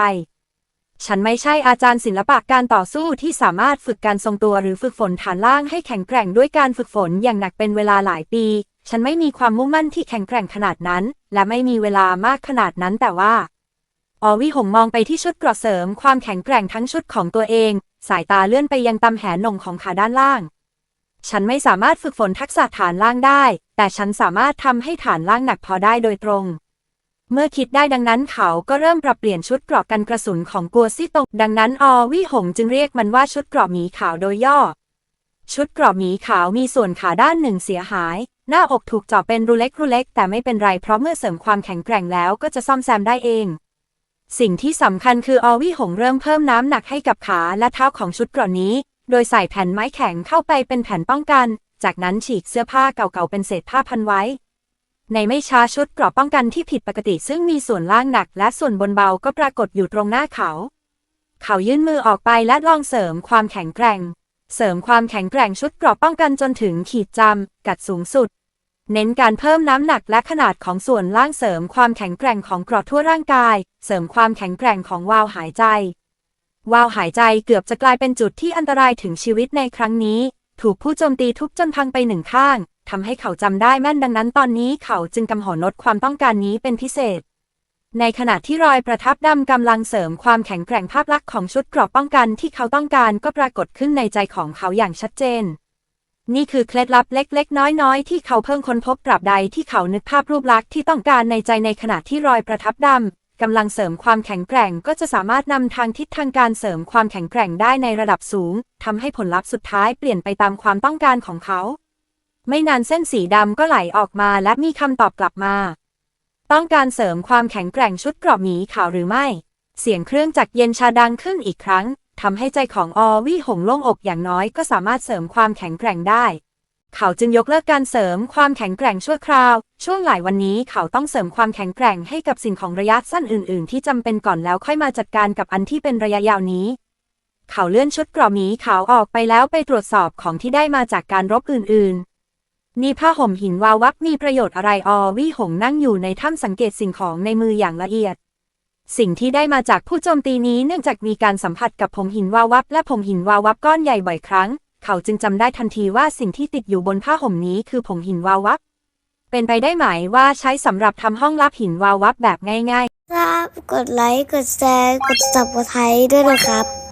ฉันไม่ใช่อาจารย์ศิลปะการต่อสู้ที่สามารถฝึกการทรงตัวหรือฝึกฝนฐานล่างให้แข็งแกร่งด้วยการฝึกฝนอย่างหนักเป็นเวลาหลายปีฉันไม่มีความมุ่งมั่นที่แข็งแกร่งขนาดนั้นและไม่มีเวลามากขนาดนั้นแต่ว่าออวี่หงมองไปที่ชุดเกราะเสริมความแข็งแกร่งทั้งชุดของตัวเองสายตาเลื่อนไปยังตำแหน่งของขาด้านล่างฉันไม่สามารถฝึกฝนทักษะฐานล่างได้แต่ฉันสามารถทำให้ฐานล่างหนักพอได้โดยตรงเมื่อคิดได้ดังนั้นเขาก็เริ่มปรับเปลี่ยนชุดเกราะกันกระสุนของกัวซี่ตงดังนั้นออวี่หงจึงเรียกมันว่าชุดเกราะหมีขาวโดยย่อชุดเกราะหมีขาวมีส่วนขาด้านหนึ่งเสียหายหน้าอกถูกเจาะเป็นรูเล็กแต่ไม่เป็นไรเพราะเมื่อเสริมความแข็งแกร่งแล้วก็จะซ่อมแซมได้เองสิ่งที่สำคัญคือออวี่หงเริ่มเพิ่มน้ำหนักให้กับขาและเท้าของชุดเกราะนี้โดยใส่แผ่นไม้แข็งเข้าไปเป็นแผ่นป้องกันจากนั้นฉีกเสื้อผ้าเก่าๆเป็นเศษผ้าพันไว้ในไม่ช้าชุดเกราะป้องกันที่ผิดปกติซึ่งมีส่วนล่างหนักและส่วนบนเบาก็ปรากฏอยู่ตรงหน้าเขายื่นมือออกไปและลองเสริมความแข็งแกร่งชุดเกราะป้องกันจนถึงขีดจำกัดสูงสุดเน้นการเพิ่มน้ำหนักและขนาดของส่วนล่างเสริมความแข็งแกร่งของเกราะทั่วร่างกายเสริมความแข็งแกร่งของวาล์วหายใจเกือบจะกลายเป็นจุดที่อันตรายถึงชีวิตในครั้งนี้ถูกผู้โจมตีทุบจนพังไปหนึ่งข้างทำให้เขาจำได้แม่นดังนั้นตอนนี้เขาจึงกำหนดลดความต้องการนี้เป็นพิเศษในขณะที่รอยประทับดำกำลังเสริมความแข็งแกร่งภาพลักษณ์ของชุดเกราะป้องกันที่เขาต้องการก็ปรากฏขึ้นในใจของเขาอย่างชัดเจนนี่คือเคล็ดลับเล็กๆน้อยๆที่เขาเพิ่งค้นพบตราบใดที่เขานึกภาพรูปลักษณ์ที่ต้องการในใจในขณะที่รอยประทับดำกำลังเสริมความแข็งแกร่งก็จะสามารถนำทางทิศทางการเสริมความแข็งแกร่งได้ในระดับสูงทำให้ผลลัพธ์สุดท้ายเปลี่ยนไปตามความต้องการของเขาไม่นานเส้นสีดำก็ไหลออกมาและมีคำตอบกลับมาต้องการเสริมความแข็งแกร่งชุดเกราะหมีขาวหรือไม่เสียงเครื่องจักรเย็นชาดังขึ้นอีกครั้งทำให้ใจของออวี่หงโล่งอกอย่างน้อยก็สามารถเสริมความแข็งแกร่งได้เขาจึงยกเลิกการเสริมความแข็งแกร่งชั่วคราวช่วงหลายวันนี้เขาต้องเสริมความแข็งแกร่งให้กับสิ่งของระยะสั้นอื่นๆที่จำเป็นก่อนแล้วค่อยมาจัดการกับอันที่เป็นระยะยาวนี้เขาเลื่อนชุดเกราะหมีขาวออกไปแล้วไปตรวจสอบของที่ได้มาจากการรบอื่นๆนี่ผ้าห่มหินวาวับมีประโยชน์อะไรออวี่หงนั่งอยู่ในถ้ำสังเกตสิ่งของในมืออย่างละเอียดสิ่งที่ได้มาจากผู้โจมตีนี้เนื่องจากมีการสัมผัสกับผงหินวาวับและผงหินวาวับก้อนใหญ่บ่อยครั้งเขาจึงจำได้ทันทีว่าสิ่งที่ติดอยู่บนผ้าห่มนี้คือผงหินวาวับเป็นไปได้ไหมว่าใช้สำหรับทำห้องลับหินวาวับแบบง่ายๆครับกดไลค์กดแชร์กด Subscribe ด้วยนะครับ